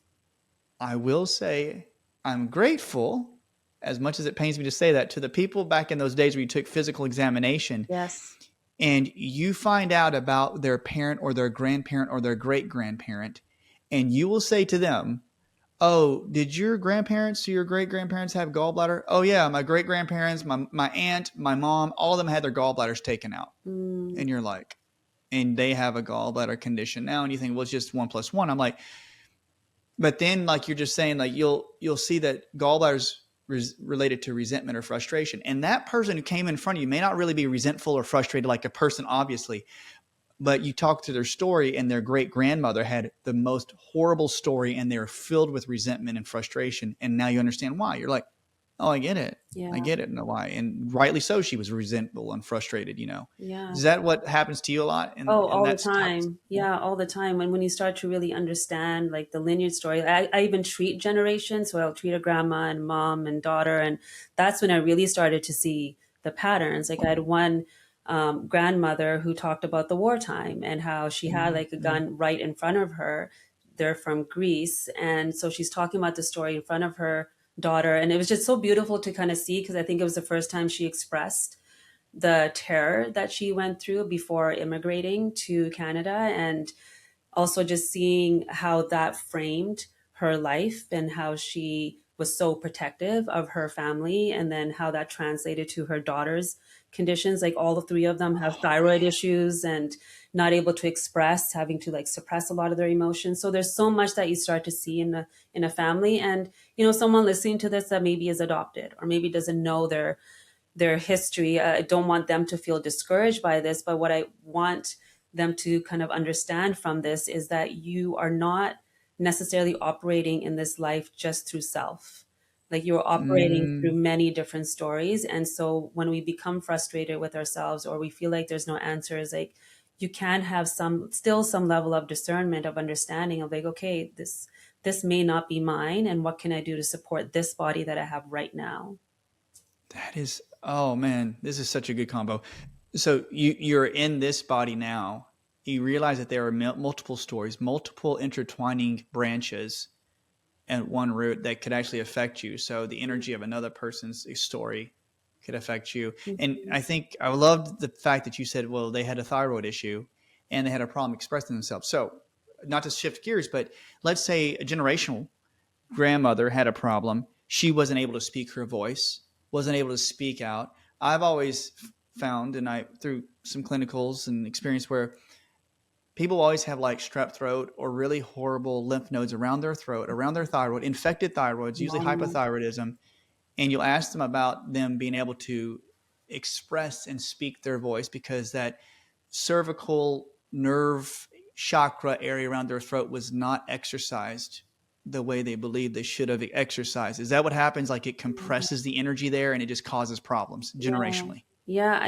I will say I'm grateful, as much as it pains me to say that, to the people back in those days where you took physical examination Yes. and you find out about their parent or their grandparent or their great grandparent, and you will say to them, oh, did your grandparents or your great grandparents have gallbladder? Oh, yeah, my great grandparents, my aunt, my mom, all of them had their gallbladders taken out. Mm, And you're like, and they have a gallbladder condition now. And you think, well, it's just 1+1. I'm like, but then like you're just saying, like you'll see that gallbladders related to resentment or frustration. And that person who came in front of you may not really be resentful or frustrated like a person, obviously, but you talk to their story and their great grandmother had the most horrible story and they're filled with resentment and frustration. And now you understand why. You're like, oh, I get it. yeah. I get it. And why. And rightly so. She was resentful and frustrated, you know. Yeah. Is that what happens to you a lot Oh, in all the that type of time. Yeah, all the time. And when you start to really understand like the lineage story, I even treat generations. So I'll treat a grandma and mom and daughter. And that's when I really started to see the patterns. Like I had one grandmother who talked about the wartime and how she had like a mm-hmm. gun right in front of her. They're from Greece. And so she's talking about the story in front of her daughter. And it was just so beautiful to kind of see, because I think it was the first time she expressed the terror that she went through before immigrating to Canada, and also just seeing how that framed her life and how she was so protective of her family, and then how that translated to her daughter's conditions. Like all the three of them have Oh, thyroid man. issues and not able to express, having to like suppress a lot of their emotions. So there's so much that you start to see in a family. And someone listening to this that maybe is adopted or maybe doesn't know their history. I don't want them to feel discouraged by this, but what I want them to kind of understand from this is that you are not necessarily operating in this life just through self. Like you're operating through Mm, many different stories. And so when we become frustrated with ourselves or we feel like there's no answers, like you can have some level of discernment, of understanding of like, okay, this may not be mine, and what can I do to support this body that I have right now? that is, oh man, this is such a good combo. So you're in this body now. You realize that there are multiple stories, multiple intertwining branches and one root that could actually affect you. So the energy of another person's story could affect you. And Mhm. I think I loved the fact that you said, well, they had a thyroid issue and they had a problem expressing themselves. So not to shift gears, but let's say a generational grandmother had a problem. She wasn't able to speak her voice, wasn't able to speak out. I've always found, and I through some clinicals and experience where people always have like strep throat or really horrible lymph nodes around their throat, around their thyroid, infected thyroids, usually Yeah. hypothyroidism. And you'll ask them about them being able to express and speak their voice because that cervical nerve chakra area around their throat was not exercised the way they believed they should have exercised. Is that what happens? Like it compresses the energy there and it just causes problems Yeah. generationally. Yeah,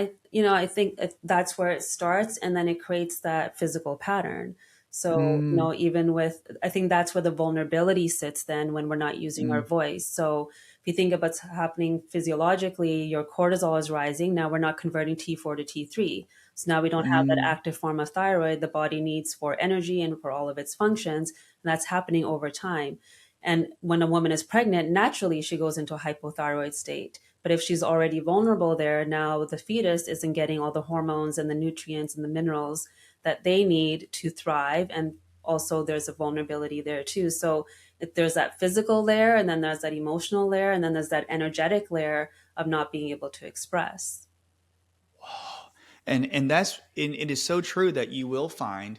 I think that's where it starts, and then it creates that physical pattern. So, Mm, even with, I think that's where the vulnerability sits then when we're not using our mm, voice. So, if you think about what's happening physiologically, your cortisol is rising. Now we're not converting T4 to T3. So now we don't have that mm, active form of thyroid the body needs for energy and for all of its functions. And that's happening over time. And when a woman is pregnant, naturally she goes into a hypothyroid state. But if she's already vulnerable there, now the fetus isn't getting all the hormones and the nutrients and the minerals that they need to thrive. And also there's a vulnerability there too. So if there's that physical layer, and then there's that emotional layer, and then there's that energetic layer of not being able to express. And it is so true that you will find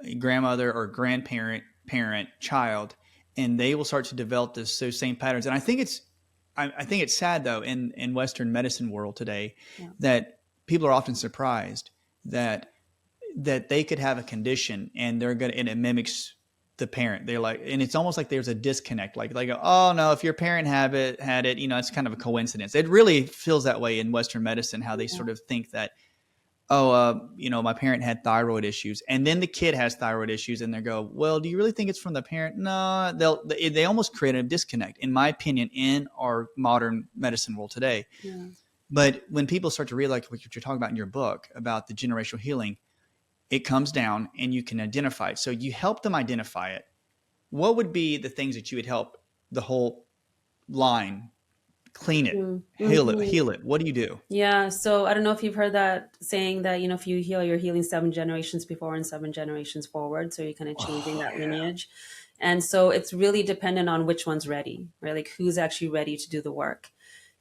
a grandmother or grandparent, parent, child, and they will start to develop those same patterns. And I think it's sad though in Western medicine world today Yeah. that people are often surprised that they could have a condition and and it mimics the parent. They're like, and it's almost like there's a disconnect. Like they go, oh no, if your parent had it, it's kind of a coincidence. It really feels that way in Western medicine, how they sort of think that, oh, my parent had thyroid issues, and then the kid has thyroid issues, and they go, well, do you really think it's from the parent? No, they almost create a disconnect, in my opinion, in our modern medicine world today. Yeah. But when people start to realize what you're talking about in your book about the generational healing, it comes down and you can identify it. So you help them identify it. What would be the things that you would help the whole line clean it, Mm-hmm. heal it? What do you do? Yeah. So I don't know if you've heard that saying that, if you heal, you're healing 7 generations before and 7 generations forward. So you're kind of changing Oh, that yeah. lineage. And so it's really dependent on which one's ready, right? Like who's actually ready to do the work.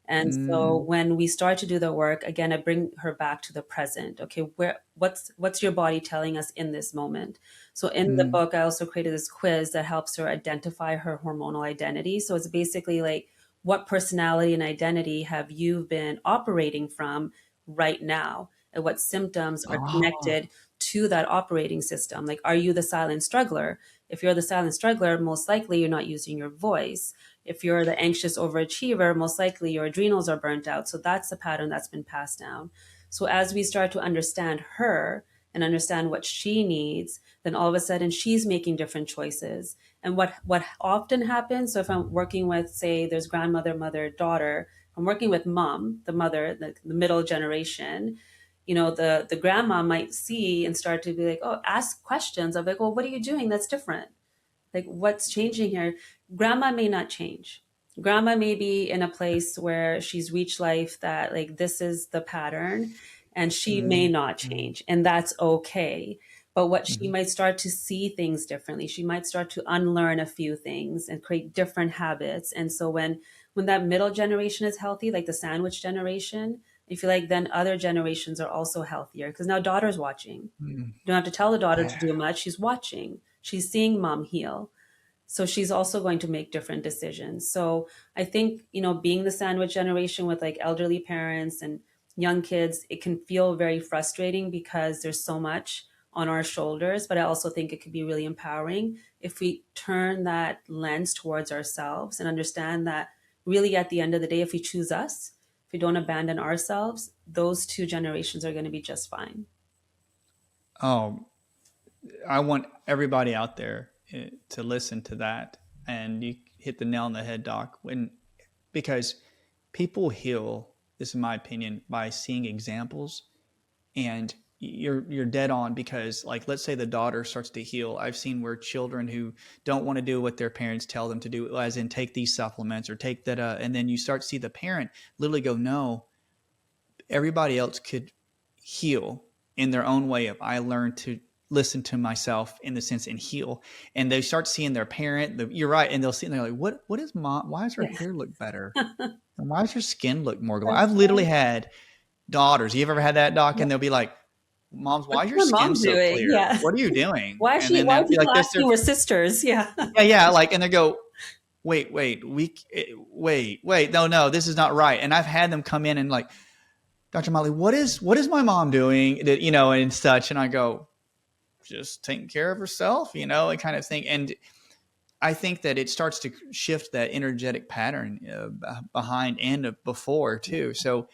And so Mm, when we start to do the work, again, I bring her back to the present. Okay, what's your body telling us in this moment? So in the mm. book, I also created this quiz that helps her identify her hormonal identity. So it's basically like, what personality and identity have you been operating from right now? And what symptoms are Oh, connected to that operating system? Like, are you the silent struggler? If you're the silent struggler, most likely you're not using your voice. If you're the anxious overachiever, most likely your adrenals are burnt out. So that's the pattern that's been passed down. So as we start to understand her and understand what she needs, then all of a sudden she's making different choices. And what often happens, so if I'm working with, say, there's grandmother, mother, daughter, I'm working with mom, the mother, the middle generation, the grandma might see and start to be like, oh, ask questions of like, well, what are you doing that's different? Like, what's changing here? Grandma may not change. Grandma may be in a place where she's reached life that, like, this is the pattern, and she may mm, not mm, change, and that's okay. But what she mhm. might start to see things differently. She might start to unlearn a few things and create different habits. And so when that middle generation is healthy, like the sandwich generation, I feel like then other generations are also healthier because now daughter's watching. Mm. You don't have to tell the daughter to Yeah. do much. She's watching. She's seeing mom heal. So she's also going to make different decisions. So I think, being the sandwich generation with like elderly parents and young kids, it can feel very frustrating because there's so much on our shoulders. But I also think it could be really empowering if we turn that lens towards ourselves and understand that really at the end of the day, if we choose us, if we don't abandon ourselves, those 2 generations are going to be just fine. Oh, I want everybody out there to listen to that, and you hit the nail on the head, Doc. Because people heal, this is my opinion, by seeing examples, and you're dead on because, like, let's say the daughter starts to heal. I've seen where children who don't want to do what their parents tell them to do, as in take these supplements or take that, and then you start to see the parent literally go, no, everybody else could heal in their own way. If I learned to listen to myself in the sense and heal, and they start seeing their parent, you're right, and they'll see and they're like, what is mom? Why does her Yeah. hair look better? And why does her skin look more glowing? That's I've literally right. had daughters. You've ever had that, Doc? And they'll be like, Moms, why What's is your my skin mom so doing? clear? Yeah. What are you doing? Why is And she? then Why are they'll be people like, this, asking we're sisters? Yeah. yeah, yeah. Like, and they go, wait, no, this is not right. And I've had them come in and like, Dr. Molly, what is my mom doing? That, and such. And I go, just taking care of herself, and kind of thing. And I think that it starts to shift that energetic pattern behind and before too. So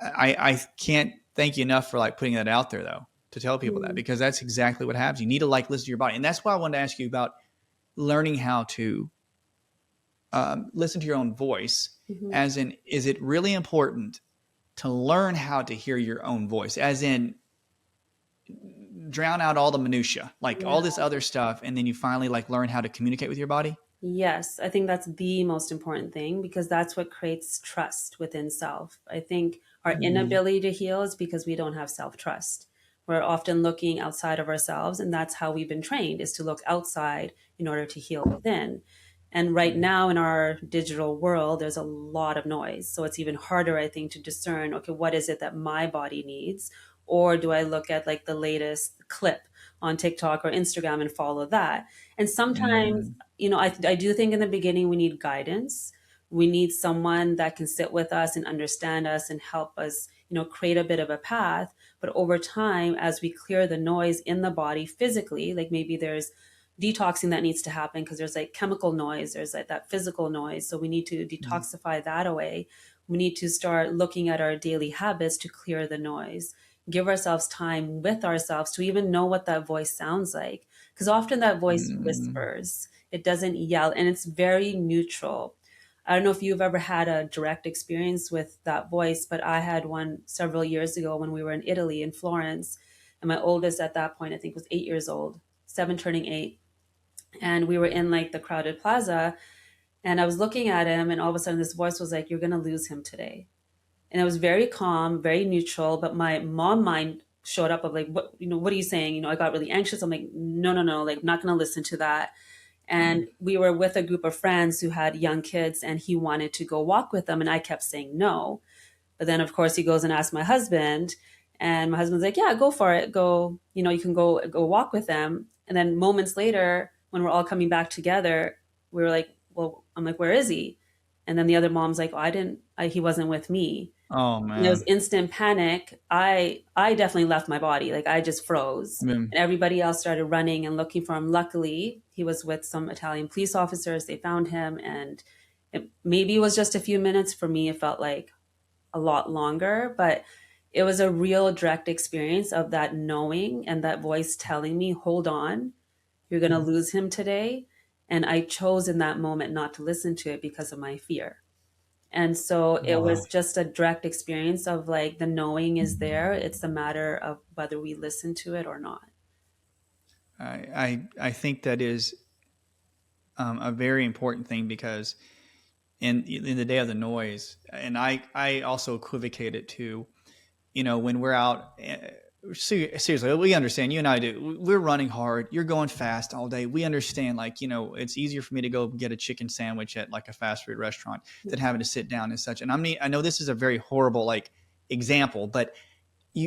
I can't thank you enough for like putting that out there though, to tell people that, Mm-hmm. because that's exactly what happens. You need to like listen to your body. And that's why I wanted to ask you about learning how to listen to your own voice, as in, is it really important to learn how to hear your own voice, as in drown out all the minutia, like Yeah. all this other stuff, and then you finally like learn how to communicate with your body? Yes, I think that's the most important thing because that's what creates trust within self. I think our Mm, inability to heal is because we don't have self trust. We're often looking outside of ourselves, and that's how we've been trained, is to look outside in order to heal within. And right now in our digital world, there's a lot of noise. So it's even harder, I think, to discern, okay, what is it that my body needs? Or do I look at like the latest clip on TikTok or Instagram and follow that? And sometimes, Mm, I do think in the beginning we need guidance. We need someone that can sit with us and understand us and help us, create a bit of a path. But over time, as we clear the noise in the body physically, like maybe there's detoxing that needs to happen because there's like chemical noise, there's like that physical noise. So we need to mm, detoxify that away. We need to start looking at our daily habits to clear the noise, give ourselves time with ourselves to even know what that voice sounds like. Because often that voice mm, whispers, it doesn't yell, and it's very neutral. I don't know if you've ever had a direct experience with that voice, but I had one several years ago when we were in Italy, in Florence. And my oldest at that point, I think, was 8 years old, seven turning eight. And we were in like the crowded plaza. And I was looking at him, and all of a sudden, this voice was like, "You're going to lose him today." And it was very calm, very neutral. But my mom mind showed up of like, what are you saying? I got really anxious. I'm like, no, no, no, like, I'm not going to listen to that. mm. And we were with a group of friends who had young kids, and he wanted to go walk with them. And I kept saying no. But then, of course, he goes and asks my husband, and my husband's like, "Yeah, go for it. Go, you can go walk with them." And then moments later, when we're all coming back together, we were like, "Well," I'm like, "Where is he?" And then the other mom's like, "Oh, he wasn't with me." Oh And there was man. instant panic. I definitely left my body. Like I just froze. Mm, And everybody else started running and looking for him. Luckily, he was with some Italian police officers. They found him, and maybe it was just a few minutes. For me, it felt like a lot longer, but it was a real direct experience of that knowing and that voice telling me, "Hold on, you're going to mm. lose him today." And I chose in that moment not to listen to it because of my fear. And so it Wow. was just a direct experience of like the knowing is there. It's a matter of whether we listen to it or not. I think that is a very important thing because in the day of the noise, and I also equivocate it to, when we're out. Seriously, we understand. You and I do. We're running hard. You're going fast all day. We understand. Like, it's easier for me to go get a chicken sandwich at like a fast food restaurant than having to sit down and such. And I know this is a very horrible like example, but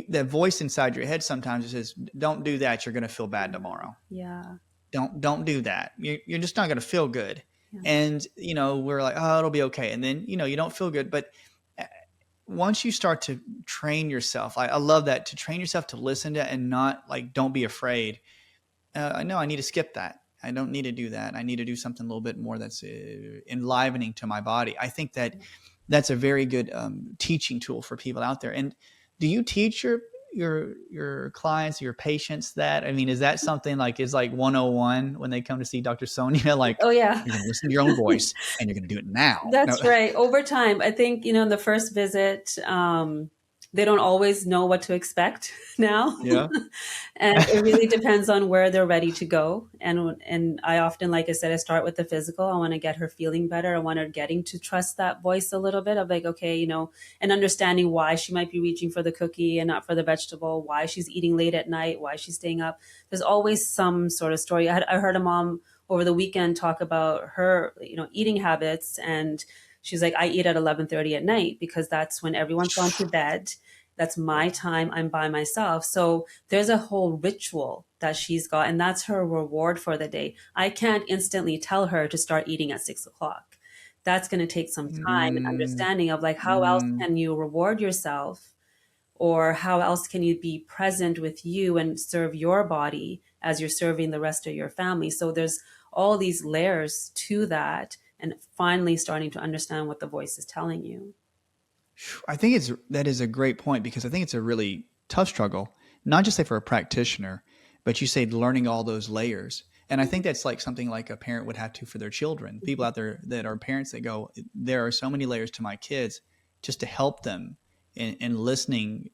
that voice inside your head sometimes says, "Don't do that. You're going to feel bad tomorrow. Yeah. Don't do that. You're just not going to feel good." Yeah. And we're like, "Oh, it'll be okay." And then you don't feel good, but once you start to train yourself, I love that, to train yourself to listen to and not like, don't be afraid. I know I need to skip that. I don't need to do that. I need to do something a little bit more that's enlivening to my body. I think that that's a very good teaching tool for people out there. And do you teach your clients, your patients that? I mean, is that something like is like 101 when they come to see Dr. Sonia? Like, Oh, yeah. you're going to listen to your own voice and you're going to do it now. No. That's right. Over time, I think, in the first visit, they don't always know what to expect now. Yeah. And it really depends on where they're ready to go. And I often, like I said, I start with the physical. I want to get her feeling better. I want her getting to trust that voice a little bit of like, okay, and understanding why she might be reaching for the cookie and not for the vegetable, why she's eating late at night, why she's staying up. There's always some sort of story. I heard a mom over the weekend talk about her, eating habits, and she's like, "I eat at 11:30 at night because that's when everyone's gone to bed. That's my time. I'm by myself." So there's a whole ritual that she's got, and that's her reward for the day. I can't instantly tell her to start eating at 6 o'clock. That's going to take some time and Mm, understanding of like, how else mm. can you reward yourself, or how else can you be present with you and serve your body as you're serving the rest of your family? So there's all these layers to that, and finally starting to understand what the voice is telling you. I think that is a great point because I think it's a really tough struggle, not just say for a practitioner, but you say learning all those layers. And I think that's like something like a parent would have to for their children. People out there that are parents that go, there are so many layers to my kids, just to help them in listening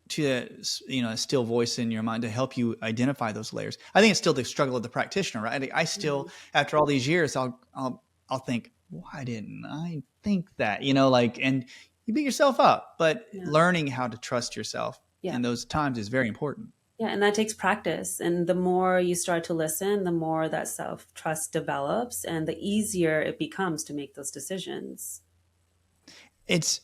to that, a still voice in your mind to help you identify those layers. I think it's still the struggle of the practitioner, right? I still, after all these years, I'll think, why didn't I think that? Like, and you beat yourself up, but Yeah. learning how to trust yourself. Yeah. in those times is very important. Yeah, and that takes practice. And the more you start to listen, the more that self trust develops and the easier it becomes to make those decisions. It's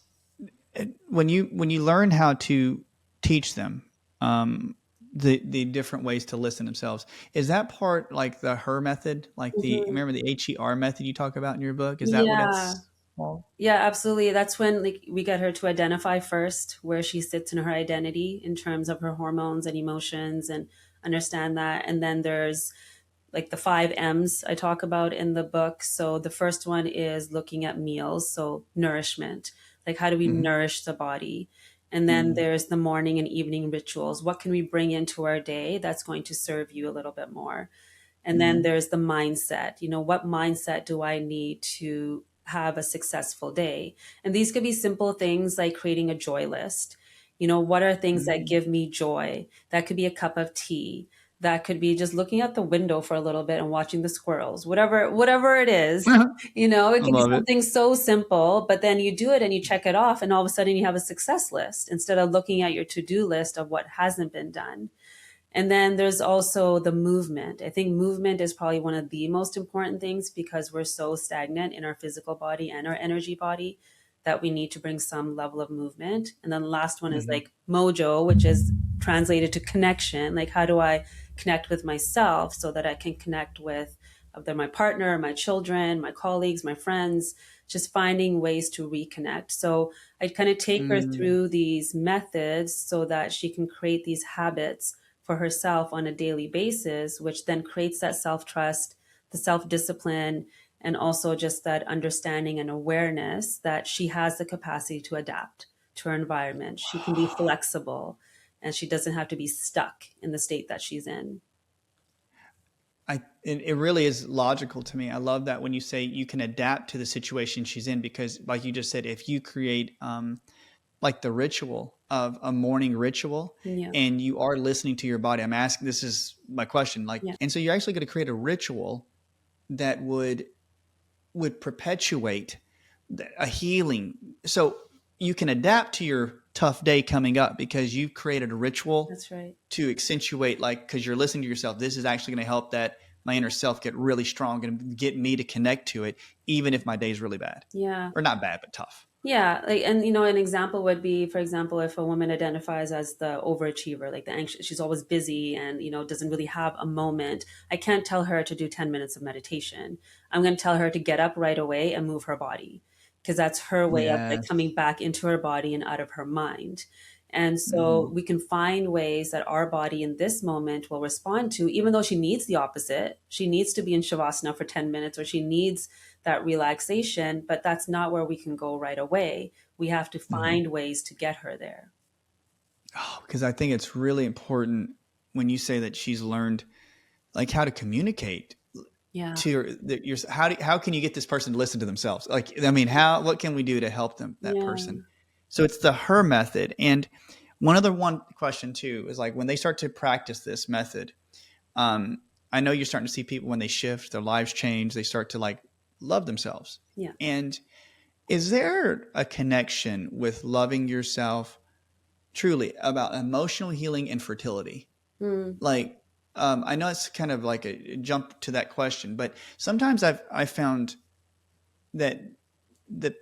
when you learn how to teach them the different ways to listen themselves. Is that part like the her method, like the Mhm. remember the HER method you talk about in your book? Is that what Yeah. it's called? Yeah, absolutely. That's when like we get her to identify first where she sits in her identity in terms of her hormones and emotions and understand that. And then there's like the 5 M's I talk about in the book. So the first one is looking at meals, so nourishment. Like how do we Mm-hmm. nourish the body? And then Mm-hmm. there's the morning and evening rituals. What can we bring into our day that's going to serve you a little bit more? And then Mm-hmm. there's the mindset. What mindset do I need to have a successful day? And these could be simple things like creating a joy list. What are things that Mm-hmm. give me joy? That could be a cup of tea. That could be just looking out the window for a little bit and watching the squirrels, whatever it is. It I can be love it. something so simple, but then you do it and you check it off, and all of a sudden you have a success list instead of looking at your to-do list of what hasn't been done. And then there's also the movement. I think movement is probably one of the most important things because we're so stagnant in our physical body and our energy body that we need to bring some level of movement. And then the last one is Mm-hmm. like mojo, which is translated to connection. Like, how do I connect with myself so that I can connect with either my partner, my children, my colleagues, my friends, just finding ways to reconnect. So I kind of take her Mm. through these methods so that she can create these habits for herself on a daily basis, which then creates that self trust, the self discipline, and also just that understanding and awareness that she has the capacity to adapt to her environment. She can be flexible and she doesn't have to be stuck in the state that she's in. It really is logical to me. I love that when you say you can adapt to the situation she's in, because like you just said, if you create like the ritual of a morning ritual Yeah. and you are listening to your body, I'm asking, this is my question, like, Yeah. and so you're actually going to create a ritual that would perpetuate a healing. So you can adapt to your tough day coming up because you've created a ritual That's right. to accentuate, like, because you're listening to yourself, this is actually going to help that my inner self get really strong and get me to connect to it, even if my day is really bad, Yeah. or not bad, but tough. Yeah, like, and an example would be, for example, if a woman identifies as the overachiever, like the anxious, she's always busy and doesn't really have a moment. I can't tell her to do 10 minutes of meditation. I'm going to tell her to get up right away and move her body because that's her way of like Yes. coming back into her body and out of her mind. And so Mm-hmm. we can find ways that our body in this moment will respond to, even though she needs the opposite. She needs to be in Shavasana for 10 minutes or she needs that relaxation, but that's not where we can go right away. We have to Mm-hmm. find ways to get her there. Oh, because I think it's really important when you say that she's learned like how to communicate Yeah. to your how can you get this person to listen to themselves? Like, I mean, what can we do to help that Yeah. person? So it's the her method. And one question too is like when they start to practice this method, um, I know you're starting to see people when they shift, their lives change, they start to like love themselves. Yeah. And is there a connection with loving yourself truly about emotional healing and fertility? Mm. Like, I know it's kind of like a jump to that question, but sometimes I found that the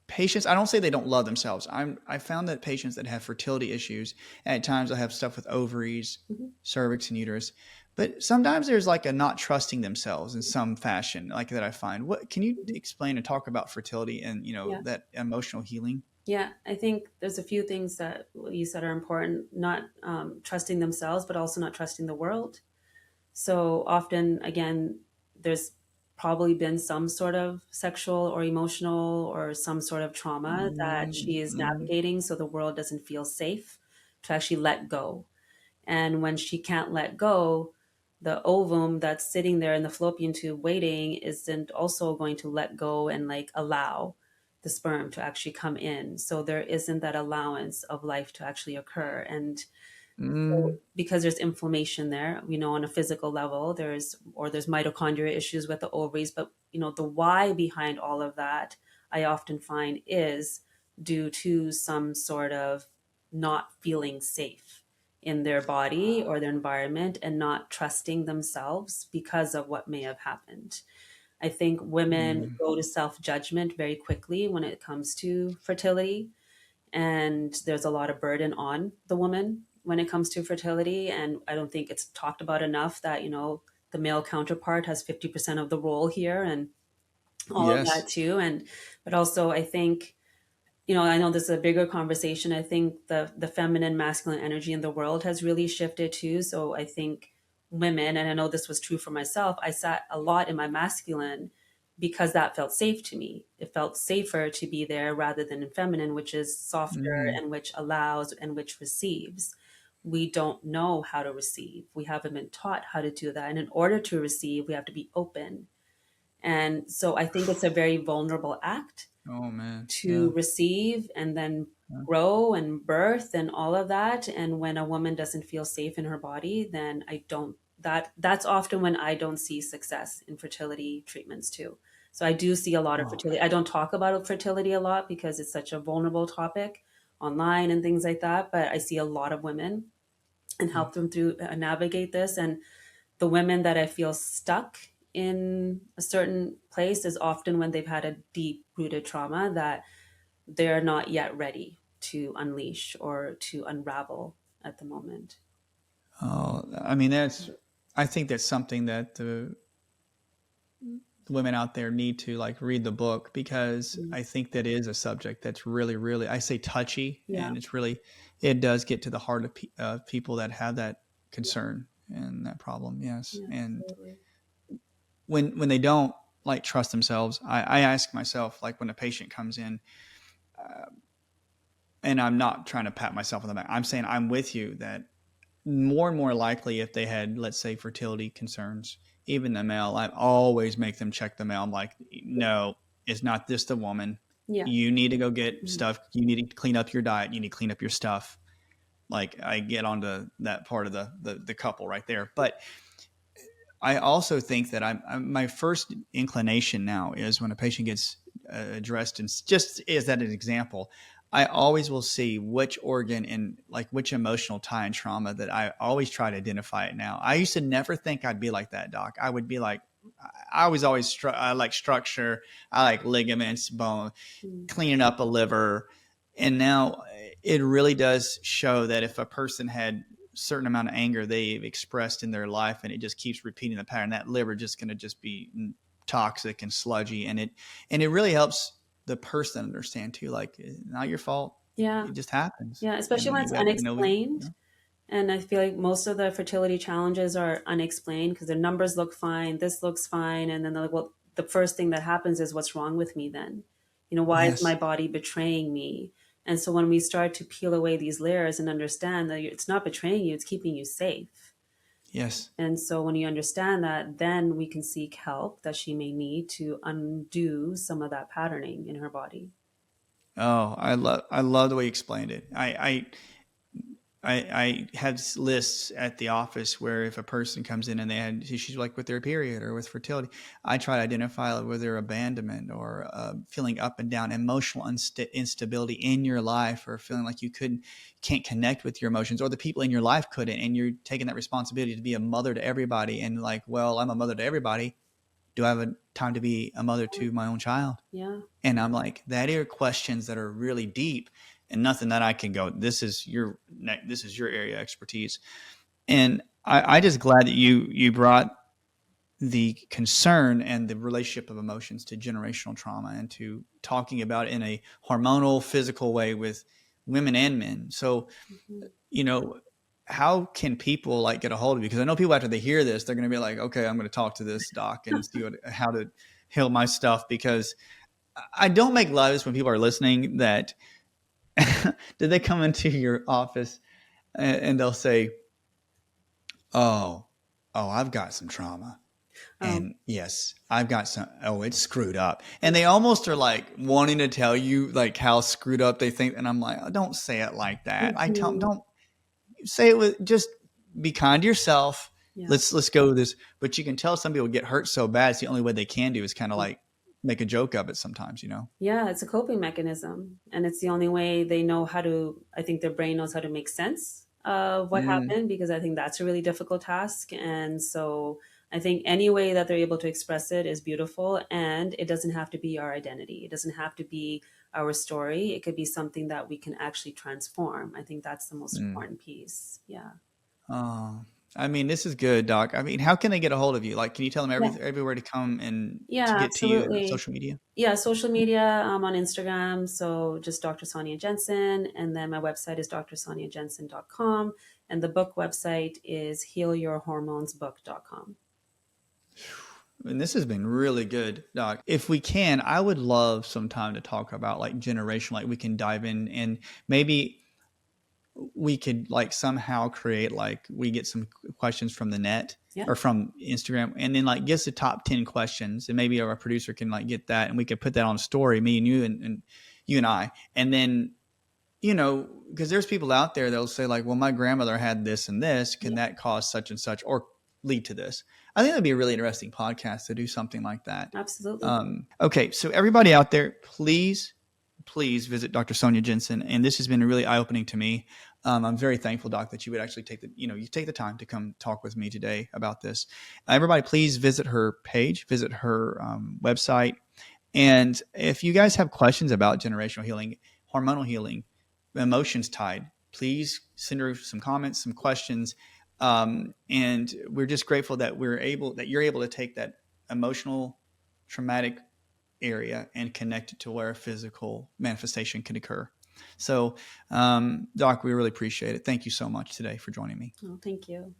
patients, I don't say they don't love themselves. I found that patients that have fertility issues, at times I have stuff with ovaries, Mhm. cervix, and uterus, but sometimes there's like a not trusting themselves in some fashion, like that I find. What can you explain and talk about fertility and Yeah. that emotional healing? Yeah. I think there's a few things that you said are important, not trusting themselves, but also not trusting the world. So often, again, there's probably been some sort of sexual or emotional or some sort of trauma that she is Mm-hmm. navigating. So the world doesn't feel safe to actually let go. And when she can't let go, the ovum that's sitting there in the fallopian tube waiting isn't also going to let go and like allow the sperm to actually come in. So there isn't that allowance of life to actually occur. And Mm-hmm. because there's inflammation there, on a physical level, there's mitochondria issues with the ovaries, but the why behind all of that, I often find is due to some sort of not feeling safe in their body or their environment and not trusting themselves because of what may have happened. I think women Mm. go to self judgment very quickly when it comes to fertility, and there's a lot of burden on the woman when it comes to fertility. And I don't think it's talked about enough that, the male counterpart has 50% of the role here and all of that Yes. too. And but also I think, I know this is a bigger conversation. I think the feminine masculine energy in the world has really shifted too. So I think women, and I know this was true for myself, I sat a lot in my masculine because that felt safe to me. It felt safer to be there rather than in feminine, which is softer Mm. and which allows and which receives. We don't know how to receive. We haven't been taught how to do that. And in order to receive, we have to be open. And so I think it's a very vulnerable act Oh man. to Yeah. receive and then Yeah. grow and birth and all of that. And when a woman doesn't feel safe in her body, then I don't, that's often when I don't see success in fertility treatments too. So I do see a lot of Oh. fertility. I don't talk about fertility a lot because it's such a vulnerable topic online and things like that, but I see a lot of women and Mm. help them through navigate this. And the women that I feel stuck in a certain place is often when they've had a deep rooted trauma that they're not yet ready to unleash or to unravel at the moment. Oh, I mean, I think that's something that the women out there need to like read the book, because Mm. I think that is a subject that's really, really, I say touchy, Yeah. and it does get to the heart of people that have that Yeah. concern and that problem. Yes. Yeah. And Absolutely. when they don't like trust themselves, I ask myself, like when a patient comes in, and I'm not trying to pat myself on the back, I'm saying I'm with you that more and more likely if they had, let's say, fertility concerns, even the male, I always make them check the male. I'm like, no, it's not this the woman. Yeah. You need to go get Mhm. stuff. You need to clean up your diet. You need to clean up your stuff. Like I get onto that part of the couple right there. But I also think that I'm my first inclination now is when a patient gets addressed, and just is that an example, I always will see which organ and like which emotional tie and trauma that I always try to identify it now. I used to never think I'd be like that, doc. I would be like, I was always, I like structure, I like ligaments, bone, Mm. cleaning up a liver. And now it really does show that if a person had certain amount of anger they've expressed in their life and it just keeps repeating the pattern, that liver just going to just be toxic and sludgy. And it really helps the person understand too, like, it's not your fault. Yeah. It just happens. Yeah. Especially And when you it's got, unexplained. And I feel like most of the fertility challenges are unexplained because their numbers look fine, this looks fine. And then they're like, well, the first thing that happens is what's wrong with me then? Why is my yes, body betraying me? And so when we start to peel away these layers and understand that it's not betraying you, it's keeping you safe. yes. And so when you understand that, then we can seek help that she may need to undo some of that patterning in her body. Oh, I love the way you explained it. I have lists at the office where if a person comes in and they had issues like with their period or with fertility, I try to identify whether abandonment or feeling up and down, emotional instability in your life, or feeling like you can't connect with your emotions, or the people in your life couldn't, and you're taking that responsibility to be a mother to everybody. And like, well, I'm a mother to everybody. Do I have a time to be a mother to my own child? Yeah. And I'm like, that are questions that are really deep, and nothing that I can go, this is your area of expertise. And I just glad that you brought the concern and the relationship of emotions to generational trauma and to talking about it in a hormonal, physical way with women and men. So, Mhm. you know, how can people like get a hold of you? Because I know people after they hear this, they're going to be like, okay, I'm going to talk to this doc and see how to heal my stuff, because I don't make light of this when people are listening that did they come into your office and they'll say, oh, I've got some trauma. Oh. And yes, I've got it's screwed up. And they almost are like wanting to tell you like how screwed up they think. And I'm like, oh, don't say it like that. I tell them, Mhm. don't say it with, just be kind to yourself. Yeah. Let's go with this. But you can tell some people get hurt so bad. It's the only way they can do is kind of like make a joke of it sometimes, you know? Yeah, it's a coping mechanism. And it's the only way they know how to, I think their brain knows how to make sense of what Mm. happened, because I think that's a really difficult task. And so I think any way that they're able to express it is beautiful. And it doesn't have to be our identity, it doesn't have to be our story. It could be something that we can actually transform. I think that's the most Mm. important piece. Yeah. Oh, I mean, this is good, Doc. I mean, how can they get a hold of you? Like, can you tell them Yeah. everywhere to come and to Yeah, get to you in absolutely. social media? Yeah, social media, on Instagram. So just Dr. Sonya Jensen. And then my website is drsonyajensen.com. And the book website is healyourhormonesbook.com. And this has been really good, Doc. If we can, I would love some time to talk about like generation, like we can dive in and maybe we could like somehow create like we get some questions from the net Yeah, or from Instagram and then like guess the top 10 questions and maybe our producer can like get that and we could put that on a story, me and you and you and I. And then, you know, because there's people out there that'll say like, well, my grandmother had this and this, can yeah, that cause such and such or lead to this? I think that'd be a really interesting podcast to do something like that. absolutely. Okay, so everybody out there, please visit Dr. Sonya Jensen. And this has been really eye-opening to me. I'm very thankful, Doc, that you would actually you take the time to come talk with me today about this. Everybody, please visit her page, visit her website. And if you guys have questions about generational healing, hormonal healing, emotions tied, please send her some comments, some questions. And we're just grateful that you're able to take that emotional, traumatic area and connect it to where a physical manifestation can occur. So, Doc, we really appreciate it. Thank you so much today for joining me. Oh, thank you.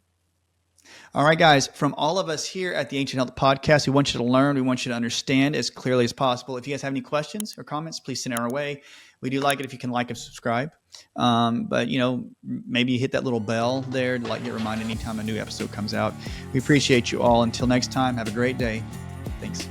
All right, guys, from all of us here at the Ancient Health Podcast, we want you to learn, we want you to understand as clearly as possible. If you guys have any questions or comments, please send it our way. We do like it if you can like and subscribe. But, you know, maybe hit that little bell there to like get reminded anytime a new episode comes out. We appreciate you all. Until next time, have a great day. Thanks.